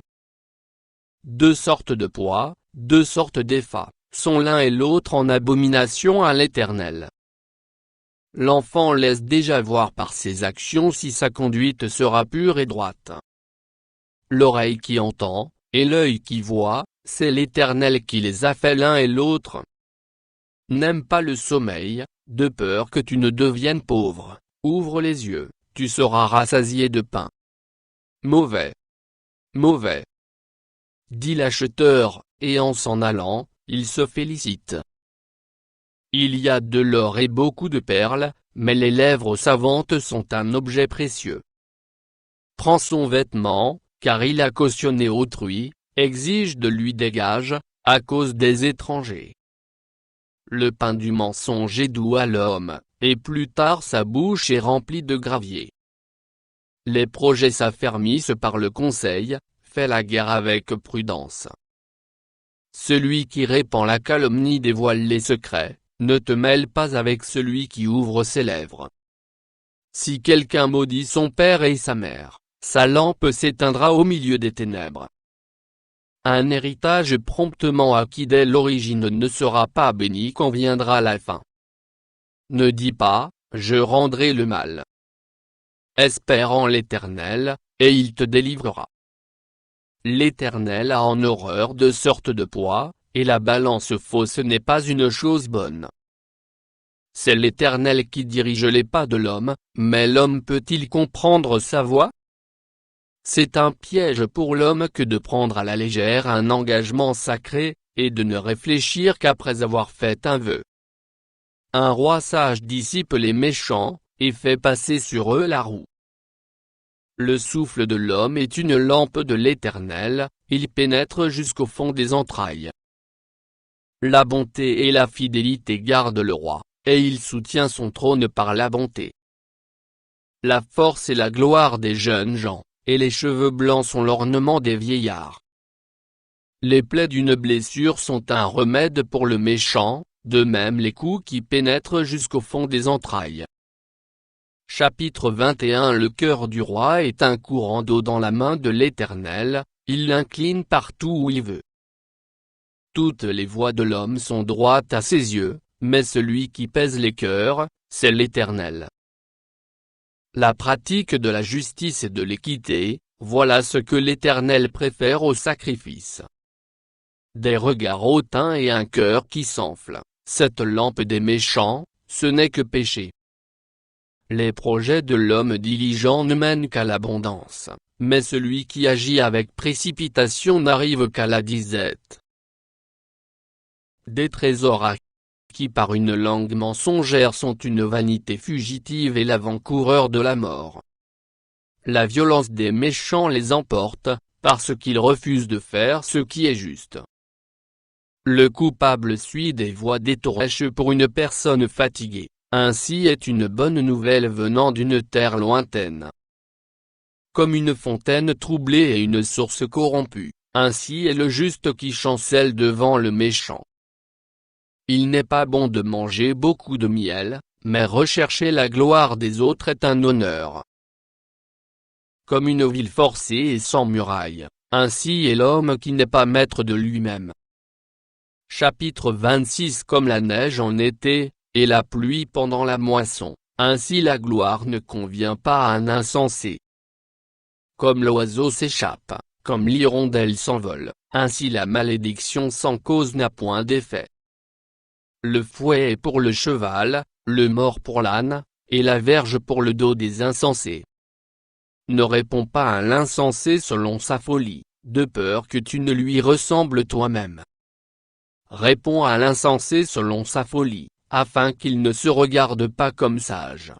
Deux sortes de poids, deux sortes d'effats, sont l'un et l'autre en abomination à l'Éternel. L'enfant laisse déjà voir par ses actions si sa conduite sera pure et droite. L'oreille qui entend, et l'œil qui voit, c'est l'Éternel qui les a fait l'un et l'autre. N'aime pas le sommeil, de peur que tu ne deviennes pauvre, ouvre les yeux, tu seras rassasié de pain. Mauvais. Mauvais. Dit l'acheteur, et en s'en allant, il se félicite. Il y a de l'or et beaucoup de perles, mais les lèvres savantes sont un objet précieux. Prends son vêtement, car il a cautionné autrui, exige de lui des gages, à cause des étrangers. Le pain du mensonge est doux à l'homme, et plus tard sa bouche est remplie de gravier. Les projets s'affermissent par le conseil, fais la guerre avec prudence. Celui qui répand la calomnie dévoile les secrets, ne te mêle pas avec celui qui ouvre ses lèvres. Si quelqu'un maudit son père et sa mère, sa lampe s'éteindra au milieu des ténèbres. Un héritage promptement acquis dès l'origine ne sera pas béni quand viendra la fin. Ne dis pas, je rendrai le mal. Espère en l'Éternel, et il te délivrera. L'Éternel a en horreur de sortes de poids, et la balance fausse n'est pas une chose bonne. C'est l'Éternel qui dirige les pas de l'homme, mais l'homme peut-il comprendre sa voie? C'est un piège pour l'homme que de prendre à la légère un engagement sacré, et de ne réfléchir qu'après avoir fait un vœu. Un roi sage dissipe les méchants, et fait passer sur eux la roue. Le souffle de l'homme est une lampe de l'Éternel, il pénètre jusqu'au fond des entrailles. La bonté et la fidélité gardent le roi, et il soutient son trône par la bonté. La force et la gloire des jeunes gens, et les cheveux blancs sont l'ornement des vieillards. Les plaies d'une blessure sont un remède pour le méchant, de même les coups qui pénètrent jusqu'au fond des entrailles. Chapitre 21. Le cœur du roi est un courant d'eau dans la main de l'Éternel, il l'incline partout où il veut. Toutes les voies de l'homme sont droites à ses yeux, mais celui qui pèse les cœurs, c'est l'Éternel. La pratique de la justice et de l'équité, voilà ce que l'Éternel préfère au sacrifice. Des regards hautains et un cœur qui s'enfle, cette lampe des méchants, ce n'est que péché. Les projets de l'homme diligent ne mènent qu'à l'abondance, mais celui qui agit avec précipitation n'arrive qu'à la disette. Des trésors à qui par une langue mensongère sont une vanité fugitive et l'avant-coureur de la mort. La violence des méchants les emporte, parce qu'ils refusent de faire ce qui est juste. Le coupable suit des voies détournées pour une personne fatiguée, ainsi est une bonne nouvelle venant d'une terre lointaine. Comme une fontaine troublée et une source corrompue, ainsi est le juste qui chancelle devant le méchant. Il n'est pas bon de manger beaucoup de miel, mais rechercher la gloire des autres est un honneur. Comme une ville forcée et sans murailles, ainsi est l'homme qui n'est pas maître de lui-même. Chapitre 26. Comme la neige en été, et la pluie pendant la moisson, ainsi la gloire ne convient pas à un insensé. Comme l'oiseau s'échappe, comme l'hirondelle s'envole, ainsi la malédiction sans cause n'a point d'effet. Le fouet est pour le cheval, le mors pour l'âne, et la verge pour le dos des insensés. Ne réponds pas à l'insensé selon sa folie, de peur que tu ne lui ressembles toi-même. Réponds à l'insensé selon sa folie, afin qu'il ne se regarde pas comme sage.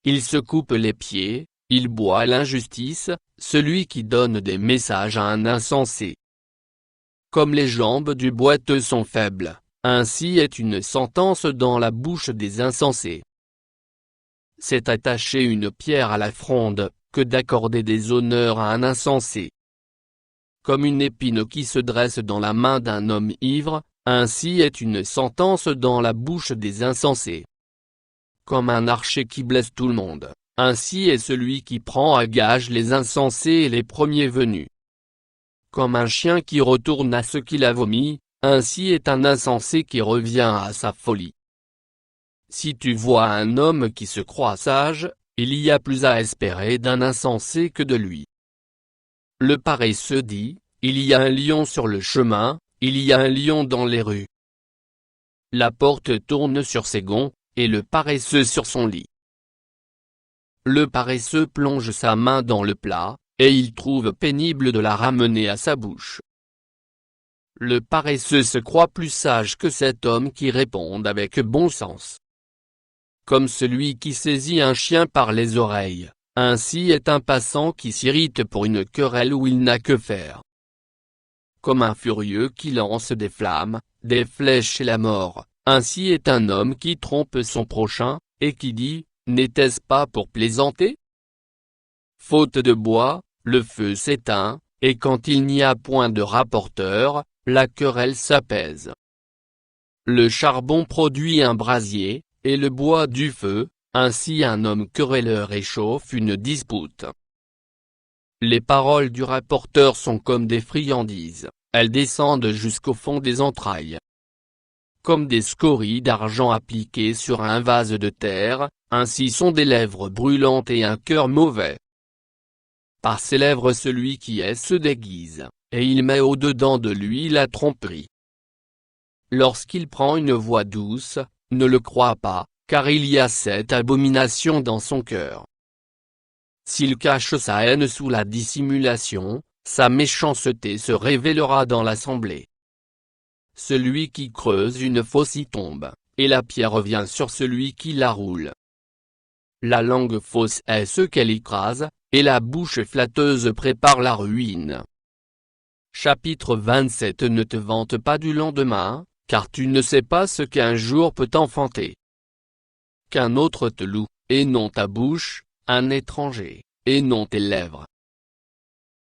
Il se coupe les pieds, il boit l'injustice, celui qui donne des messages à un insensé. Comme les jambes du boiteux sont faibles, ainsi est une sentence dans la bouche des insensés. C'est attacher une pierre à la fronde, que d'accorder des honneurs à un insensé. Comme une épine qui se dresse dans la main d'un homme ivre, ainsi est une sentence dans la bouche des insensés. Comme un archer qui blesse tout le monde, ainsi est celui qui prend à gage les insensés et les premiers venus. Comme un chien qui retourne à ce qu'il a vomi, ainsi est un insensé qui revient à sa folie. Si tu vois un homme qui se croit sage, il y a plus à espérer d'un insensé que de lui. Le paresseux dit, il y a un lion sur le chemin, il y a un lion dans les rues. La porte tourne sur ses gonds, et le paresseux sur son lit. Le paresseux plonge sa main dans le plat, et il trouve pénible de la ramener à sa bouche. Le paresseux se croit plus sage que cet homme qui répond avec bon sens. Comme celui qui saisit un chien par les oreilles, ainsi est un passant qui s'irrite pour une querelle où il n'a que faire. Comme un furieux qui lance des flammes, des flèches et la mort, ainsi est un homme qui trompe son prochain, et qui dit, n'était-ce pas pour plaisanter? Faute de bois, le feu s'éteint, et quand il n'y a point de rapporteur, la querelle s'apaise. Le charbon produit un brasier, et le bois du feu, ainsi un homme querelleur échauffe une dispute. Les paroles du rapporteur sont comme des friandises, elles descendent jusqu'au fond des entrailles. Comme des scories d'argent appliquées sur un vase de terre, ainsi sont des lèvres brûlantes et un cœur mauvais. Par ses lèvres celui qui est se déguise, et il met au-dedans de lui la tromperie. Lorsqu'il prend une voix douce, ne le crois pas, car il y a cette abomination dans son cœur. S'il cache sa haine sous la dissimulation, sa méchanceté se révélera dans l'assemblée. Celui qui creuse une fosse y tombe, et la pierre revient sur celui qui la roule. La langue fausse est ce qu'elle écrase, et la bouche flatteuse prépare la ruine. Chapitre 27. Ne te vante pas du lendemain, car tu ne sais pas ce qu'un jour peut enfanter. Qu'un autre te loue, et non ta bouche, un étranger, et non tes lèvres.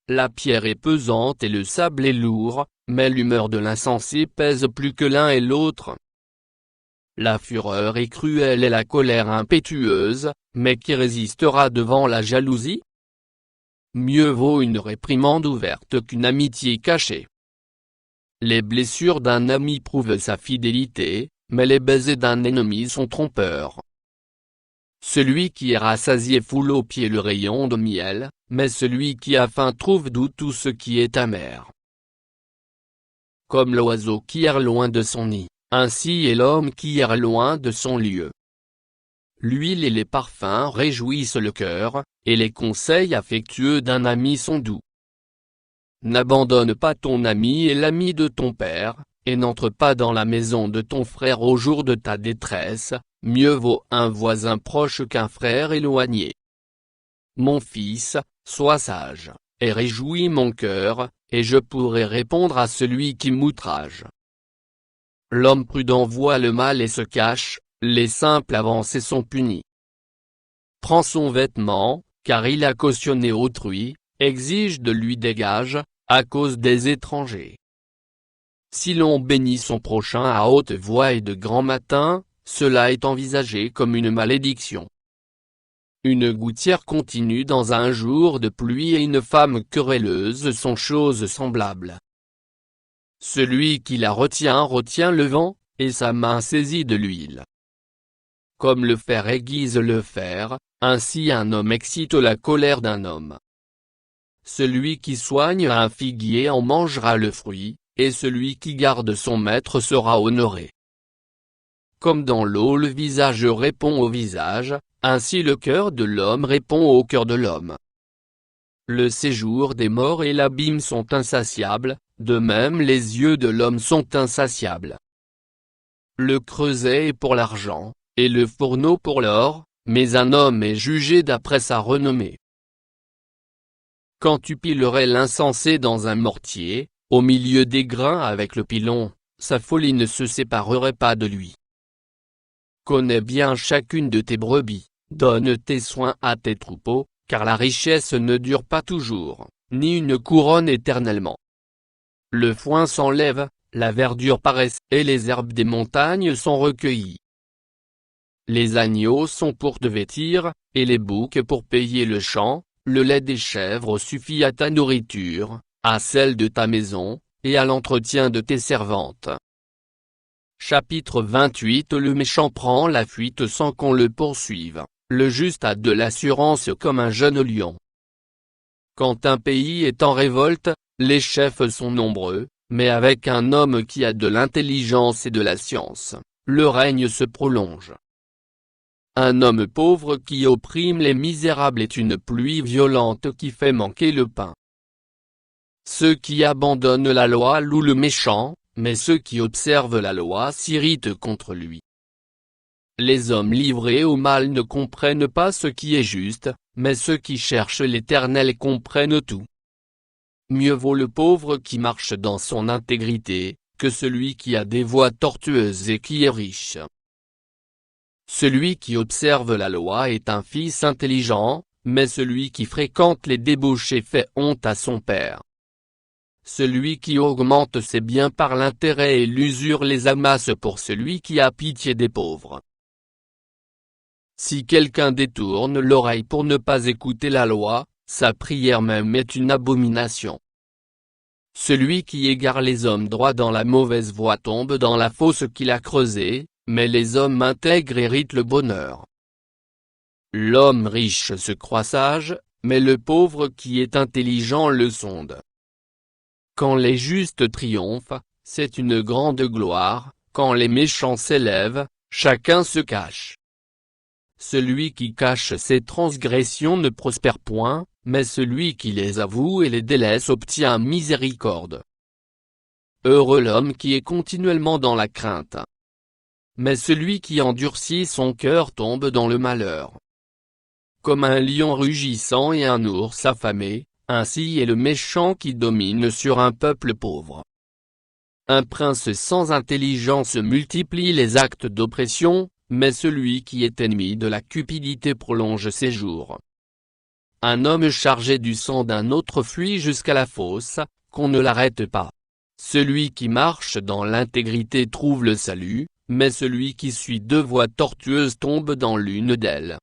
La pierre est pesante et le sable est lourd, mais l'humeur de l'insensé pèse plus que l'un et l'autre. La fureur est cruelle et la colère impétueuse, mais qui résistera devant la jalousie? Mieux vaut une réprimande ouverte qu'une amitié cachée. Les blessures d'un ami prouvent sa fidélité, mais les baisers d'un ennemi sont trompeurs. Celui qui est rassasié foule aux pieds le rayon de miel, mais celui qui a faim trouve doux tout ce qui est amer. Comme l'oiseau qui erre loin de son nid, ainsi est l'homme qui erre loin de son lieu. L'huile et les parfums réjouissent le cœur, et les conseils affectueux d'un ami sont doux. n'abandonne pas ton ami et l'ami de ton père, et n'entre pas dans la maison de ton frère au jour de ta détresse, mieux vaut un voisin proche qu'un frère éloigné. Mon fils, sois sage, et réjouis mon cœur, et je pourrai répondre à celui qui m'outrage. L'homme prudent voit le mal et se cache, les simples avancées sont punies. Prends son vêtement, car il a cautionné autrui, exige de lui des gages, à cause des étrangers. Si l'on bénit son prochain à haute voix et de grand matin, cela est envisagé comme une malédiction. Une gouttière continue dans un jour de pluie et une femme querelleuse sont choses semblables. Celui qui la retient le vent, et sa main saisit de l'huile. Comme le fer aiguise le fer, ainsi un homme excite la colère d'un homme. Celui qui soigne un figuier en mangera le fruit, et celui qui garde son maître sera honoré. Comme dans l'eau le visage répond au visage, ainsi le cœur de l'homme répond au cœur de l'homme. Le séjour des morts et l'abîme sont insatiables, de même les yeux de l'homme sont insatiables. Le creuset est pour l'argent, et le fourneau pour l'or, mais un homme est jugé d'après sa renommée. Quand tu pilerais l'insensé dans un mortier, au milieu des grains avec le pilon, sa folie ne se séparerait pas de lui. Connais bien chacune de tes brebis, donne tes soins à tes troupeaux, car la richesse ne dure pas toujours, ni une couronne éternellement. Le foin s'enlève, la verdure paraisse, et les herbes des montagnes sont recueillies. Les agneaux sont pour te vêtir, et les boucs pour payer le champ, le lait des chèvres suffit à ta nourriture, à celle de ta maison, et à l'entretien de tes servantes. Chapitre 28. Le méchant prend la fuite sans qu'on le poursuive, le juste a de l'assurance comme un jeune lion. Quand un pays est en révolte, les chefs sont nombreux, mais avec un homme qui a de l'intelligence et de la science, le règne se prolonge. Un homme pauvre qui opprime les misérables est une pluie violente qui fait manquer le pain. Ceux qui abandonnent la loi louent le méchant, mais ceux qui observent la loi s'irritent contre lui. Les hommes livrés au mal ne comprennent pas ce qui est juste, mais ceux qui cherchent l'Éternel comprennent tout. Mieux vaut le pauvre qui marche dans son intégrité, que celui qui a des voies tortueuses et qui est riche. Celui qui observe la loi est un fils intelligent, mais celui qui fréquente les débauchés fait honte à son père. Celui qui augmente ses biens par l'intérêt et l'usure les amasse pour celui qui a pitié des pauvres. Si quelqu'un détourne l'oreille pour ne pas écouter la loi, sa prière même est une abomination. Celui qui égare les hommes droits dans la mauvaise voie tombe dans la fosse qu'il a creusée, mais les hommes intègres héritent le bonheur. L'homme riche se croit sage, mais le pauvre qui est intelligent le sonde. Quand les justes triomphent, c'est une grande gloire, quand les méchants s'élèvent, chacun se cache. Celui qui cache ses transgressions ne prospère point, mais celui qui les avoue et les délaisse obtient miséricorde. Heureux l'homme qui est continuellement dans la crainte. Mais celui qui endurcit son cœur tombe dans le malheur. Comme un lion rugissant et un ours affamé, ainsi est le méchant qui domine sur un peuple pauvre. Un prince sans intelligence multiplie les actes d'oppression, mais celui qui est ennemi de la cupidité prolonge ses jours. Un homme chargé du sang d'un autre fuit jusqu'à la fosse, qu'on ne l'arrête pas. Celui qui marche dans l'intégrité trouve le salut, mais celui qui suit deux voies tortueuses tombe dans l'une d'elles.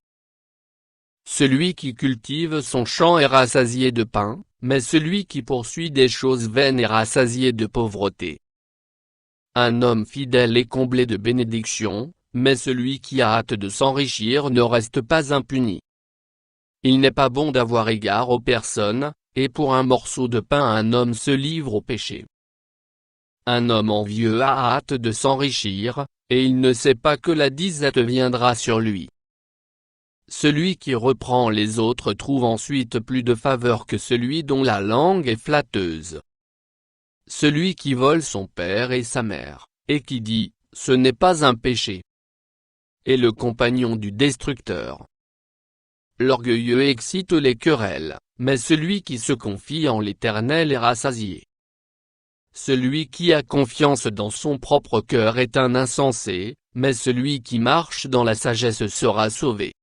Celui qui cultive son champ est rassasié de pain, mais celui qui poursuit des choses vaines est rassasié de pauvreté. Un homme fidèle est comblé de bénédictions, mais celui qui a hâte de s'enrichir ne reste pas impuni. Il n'est pas bon d'avoir égard aux personnes, et pour un morceau de pain un homme se livre au péché. Un homme envieux a hâte de s'enrichir, et il ne sait pas que la disette viendra sur lui. Celui qui reprend les autres trouve ensuite plus de faveur que celui dont la langue est flatteuse. Celui qui vole son père et sa mère, et qui dit « ce n'est pas un péché », est le compagnon du destructeur. L'orgueilleux excite les querelles, mais celui qui se confie en l'Éternel est rassasié. Celui qui a confiance dans son propre cœur est un insensé, mais celui qui marche dans la sagesse sera sauvé.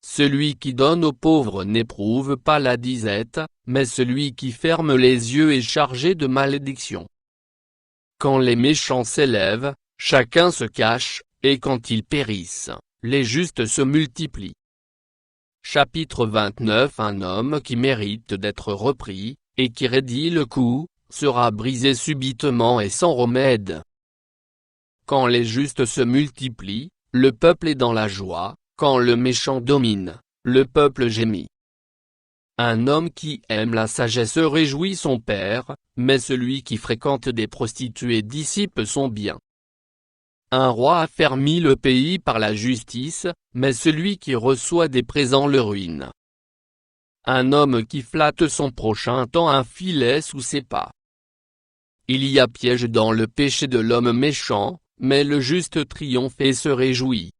Celui qui donne aux pauvres n'éprouve pas la disette, mais celui qui ferme les yeux est chargé de malédiction. Quand les méchants s'élèvent, chacun se cache, et quand ils périssent, les justes se multiplient. Chapitre 29. Un homme qui mérite d'être repris, et qui raidit le cou, sera brisé subitement et sans remède. Quand les justes se multiplient, le peuple est dans la joie. Quand le méchant domine, le peuple gémit. Un homme qui aime la sagesse réjouit son père, mais celui qui fréquente des prostituées dissipe son bien. Un roi affermit le pays par la justice, mais celui qui reçoit des présents le ruine. Un homme qui flatte son prochain tend un filet sous ses pas. Il y a piège dans le péché de l'homme méchant, mais le juste triomphe et se réjouit.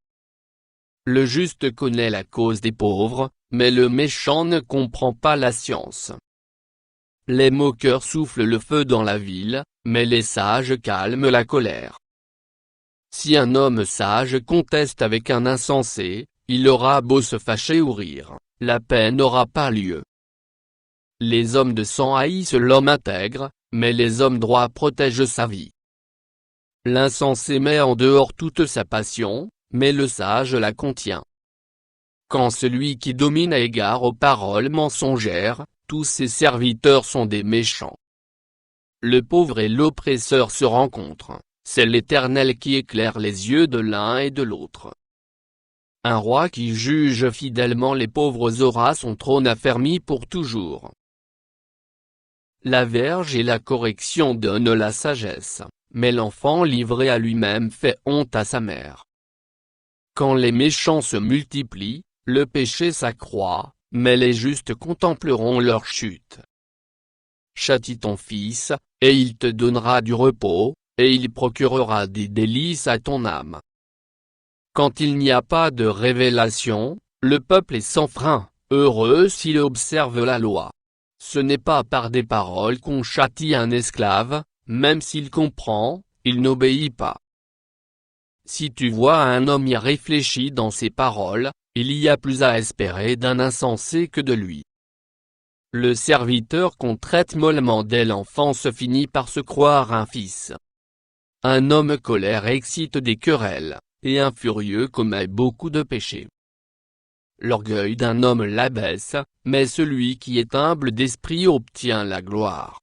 Le juste connaît la cause des pauvres, mais le méchant ne comprend pas la science. Les moqueurs soufflent le feu dans la ville, mais les sages calment la colère. Si un homme sage conteste avec un insensé, il aura beau se fâcher ou rire, la paix n'aura pas lieu. Les hommes de sang haïssent l'homme intègre, mais les hommes droits protègent sa vie. L'insensé met en dehors toute sa passion, mais le sage la contient. Quand celui qui domine a égard aux paroles mensongères, tous ses serviteurs sont des méchants. Le pauvre et l'oppresseur se rencontrent, c'est l'Éternel qui éclaire les yeux de l'un et de l'autre. Un roi qui juge fidèlement les pauvres aura son trône affermi pour toujours. La verge et la correction donnent la sagesse, mais l'enfant livré à lui-même fait honte à sa mère. Quand les méchants se multiplient, le péché s'accroît, mais les justes contempleront leur chute. Châtie ton fils, et il te donnera du repos, et il procurera des délices à ton âme. Quand il n'y a pas de révélation, le peuple est sans frein, heureux s'il observe la loi. Ce n'est pas par des paroles qu'on châtie un esclave, même s'il comprend, il n'obéit pas. Si tu vois un homme irréfléchi dans ses paroles, il y a plus à espérer d'un insensé que de lui. Le serviteur qu'on traite mollement dès l'enfance finit par se croire un fils. Un homme colère excite des querelles, et un furieux commet beaucoup de péchés. L'orgueil d'un homme l'abaisse, mais celui qui est humble d'esprit obtient la gloire.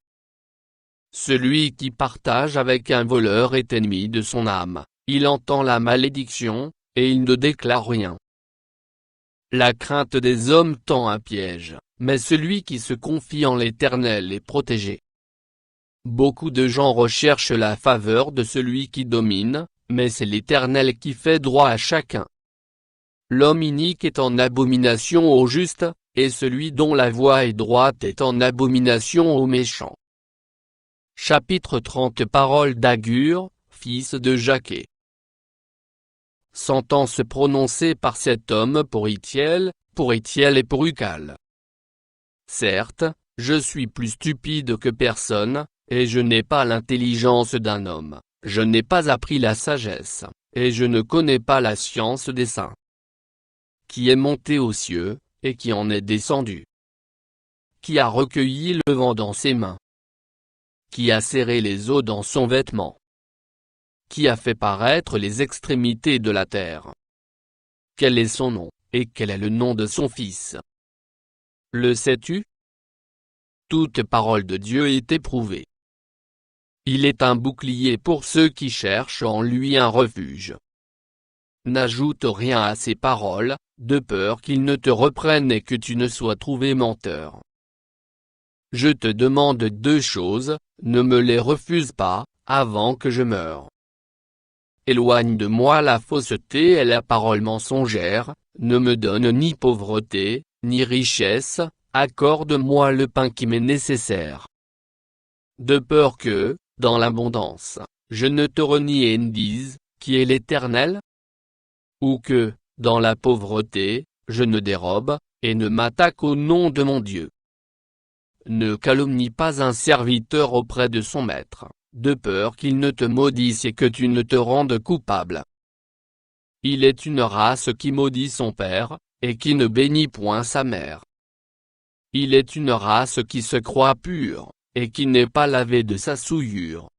Celui qui partage avec un voleur est ennemi de son âme. Il entend la malédiction, et il ne déclare rien. La crainte des hommes tend un piège, mais celui qui se confie en l'Éternel est protégé. Beaucoup de gens recherchent la faveur de celui qui domine, mais c'est l'Éternel qui fait droit à chacun. L'homme inique est en abomination au juste, et celui dont la voie est droite est en abomination aux méchants. Chapitre 30. Paroles d'Agur, fils de Jaquet. Sentence prononcée par cet homme pour Ithiel et pour Ucal. Certes, je suis plus stupide que personne, et je n'ai pas l'intelligence d'un homme, je n'ai pas appris la sagesse, et je ne connais pas la science des saints. Qui est monté aux cieux, et qui en est descendu? Qui a recueilli le vent dans ses mains? Qui a serré les eaux dans son vêtement? Qui a fait paraître les extrémités de la terre? Quel est son nom, et quel est le nom de son fils? Le sais-tu? Toute parole de Dieu est éprouvée. Il est un bouclier pour ceux qui cherchent en lui un refuge. N'ajoute rien à ses paroles, de peur qu'il ne te reprenne et que tu ne sois trouvé menteur. Je te demande 2 choses, ne me les refuse pas, avant que je meure. Éloigne de moi la fausseté et la parole mensongère, ne me donne ni pauvreté, ni richesse, accorde-moi le pain qui m'est nécessaire. De peur que, dans l'abondance, je ne te renie et ne dise, qui est l'Éternel? Ou que, dans la pauvreté, je ne dérobe, et ne m'attaque au nom de mon Dieu. Ne calomnie pas un serviteur auprès de son maître, de peur qu'il ne te maudisse et que tu ne te rendes coupable. Il est une race qui maudit son père, et qui ne bénit point sa mère. Il est une race qui se croit pure, et qui n'est pas lavée de sa souillure.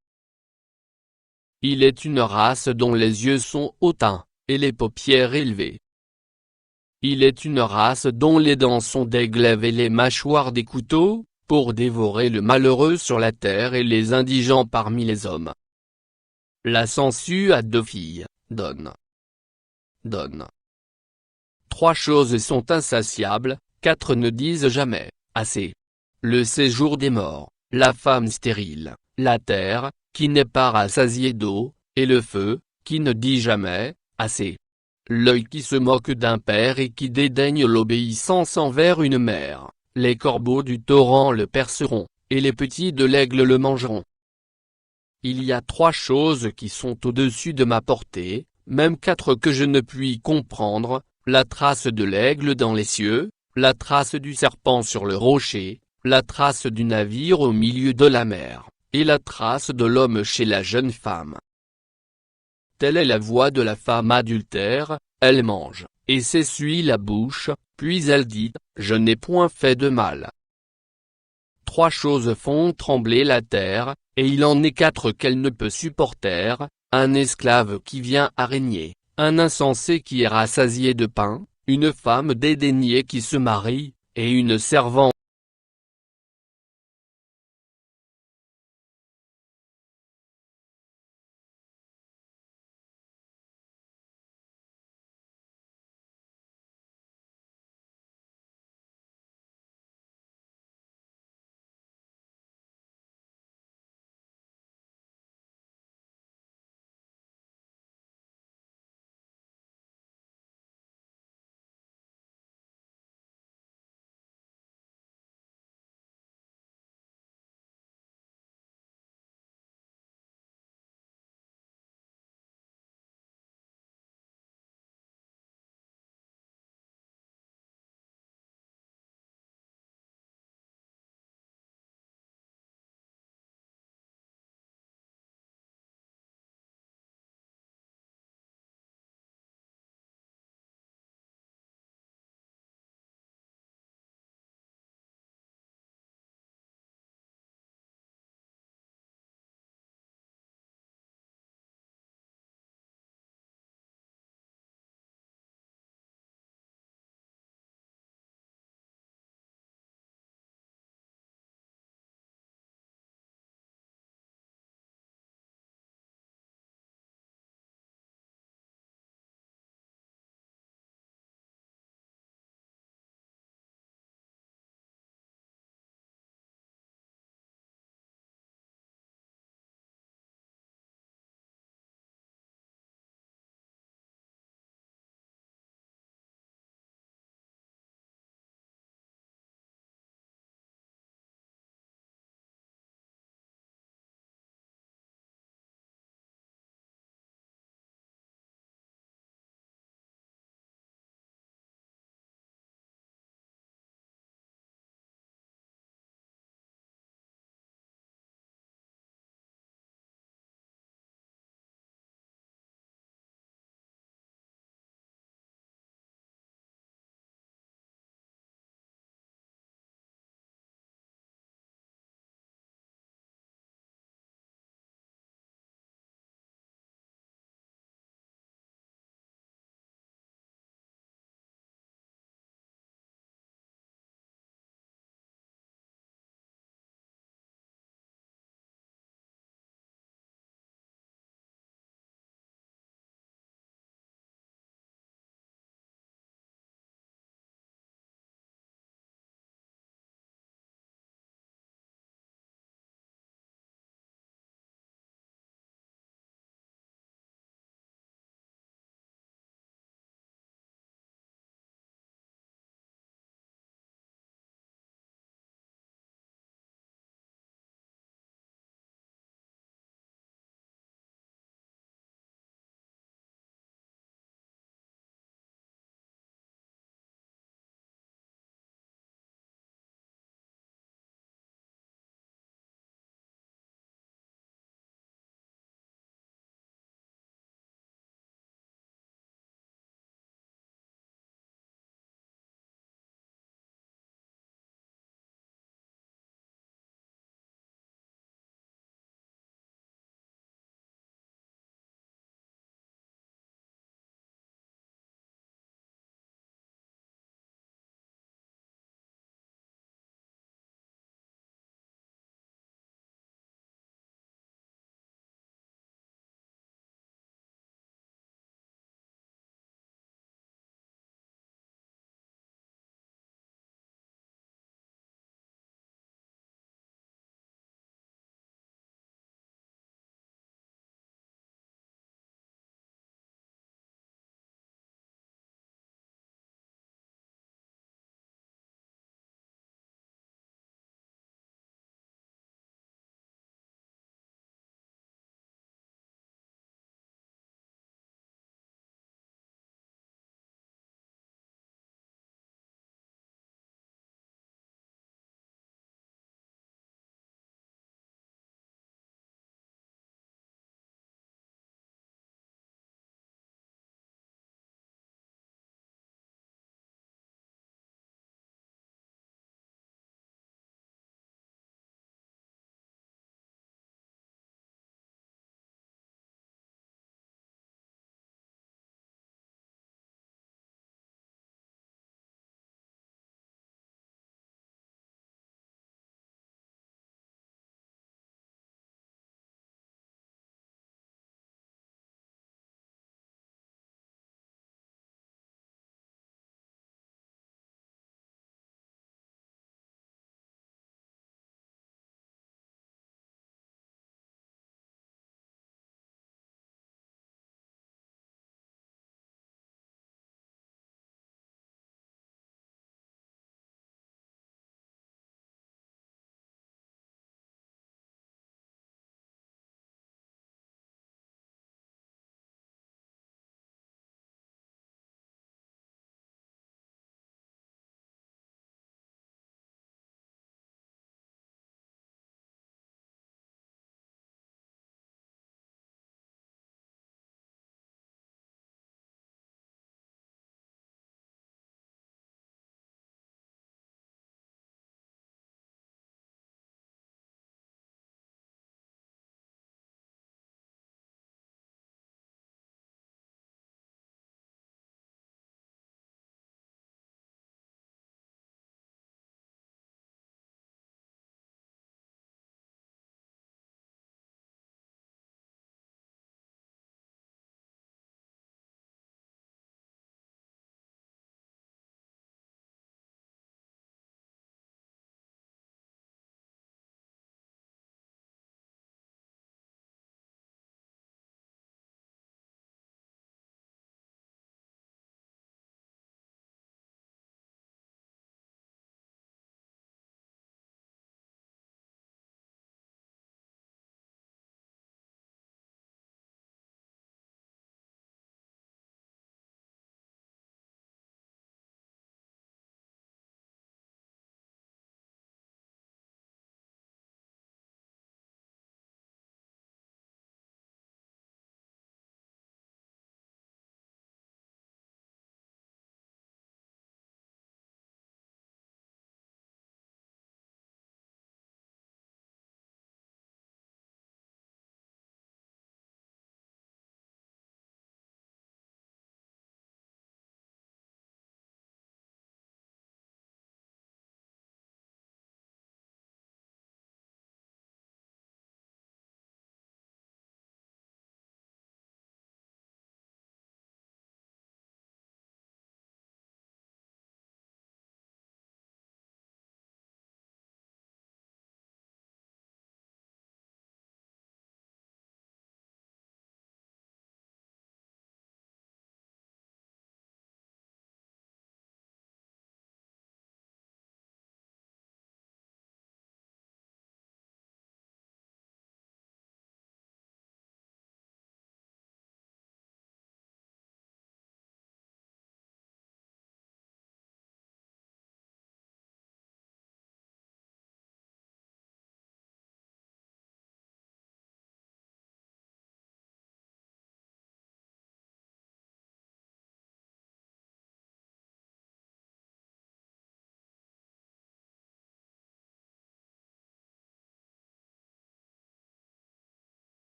Il est une race dont les yeux sont hautains, et les paupières élevées. Il est une race dont les dents sont des glaives et les mâchoires des couteaux, pour dévorer le malheureux sur la terre et les indigents parmi les hommes. La sangsue a 2 filles, donne. 3 choses sont insatiables, 4 ne disent jamais, assez. Le séjour des morts, la femme stérile, la terre, qui n'est pas rassasiée d'eau, et le feu, qui ne dit jamais, assez. L'œil qui se moque d'un père et qui dédaigne l'obéissance envers une mère, les corbeaux du torrent le perceront, et les petits de l'aigle le mangeront. Il y a 3 choses qui sont au-dessus de ma portée, même 4 que je ne puis comprendre, la trace de l'aigle dans les cieux, la trace du serpent sur le rocher, la trace du navire au milieu de la mer, et la trace de l'homme chez la jeune femme. Telle est la voix de la femme adultère, elle mange, et s'essuie la bouche, puis elle dit, je n'ai point fait de mal. 3 choses font trembler la terre, et il en est 4 qu'elle ne peut supporter, un esclave qui vient à régner, un insensé qui est rassasié de pain, une femme dédaignée qui se marie, et une servante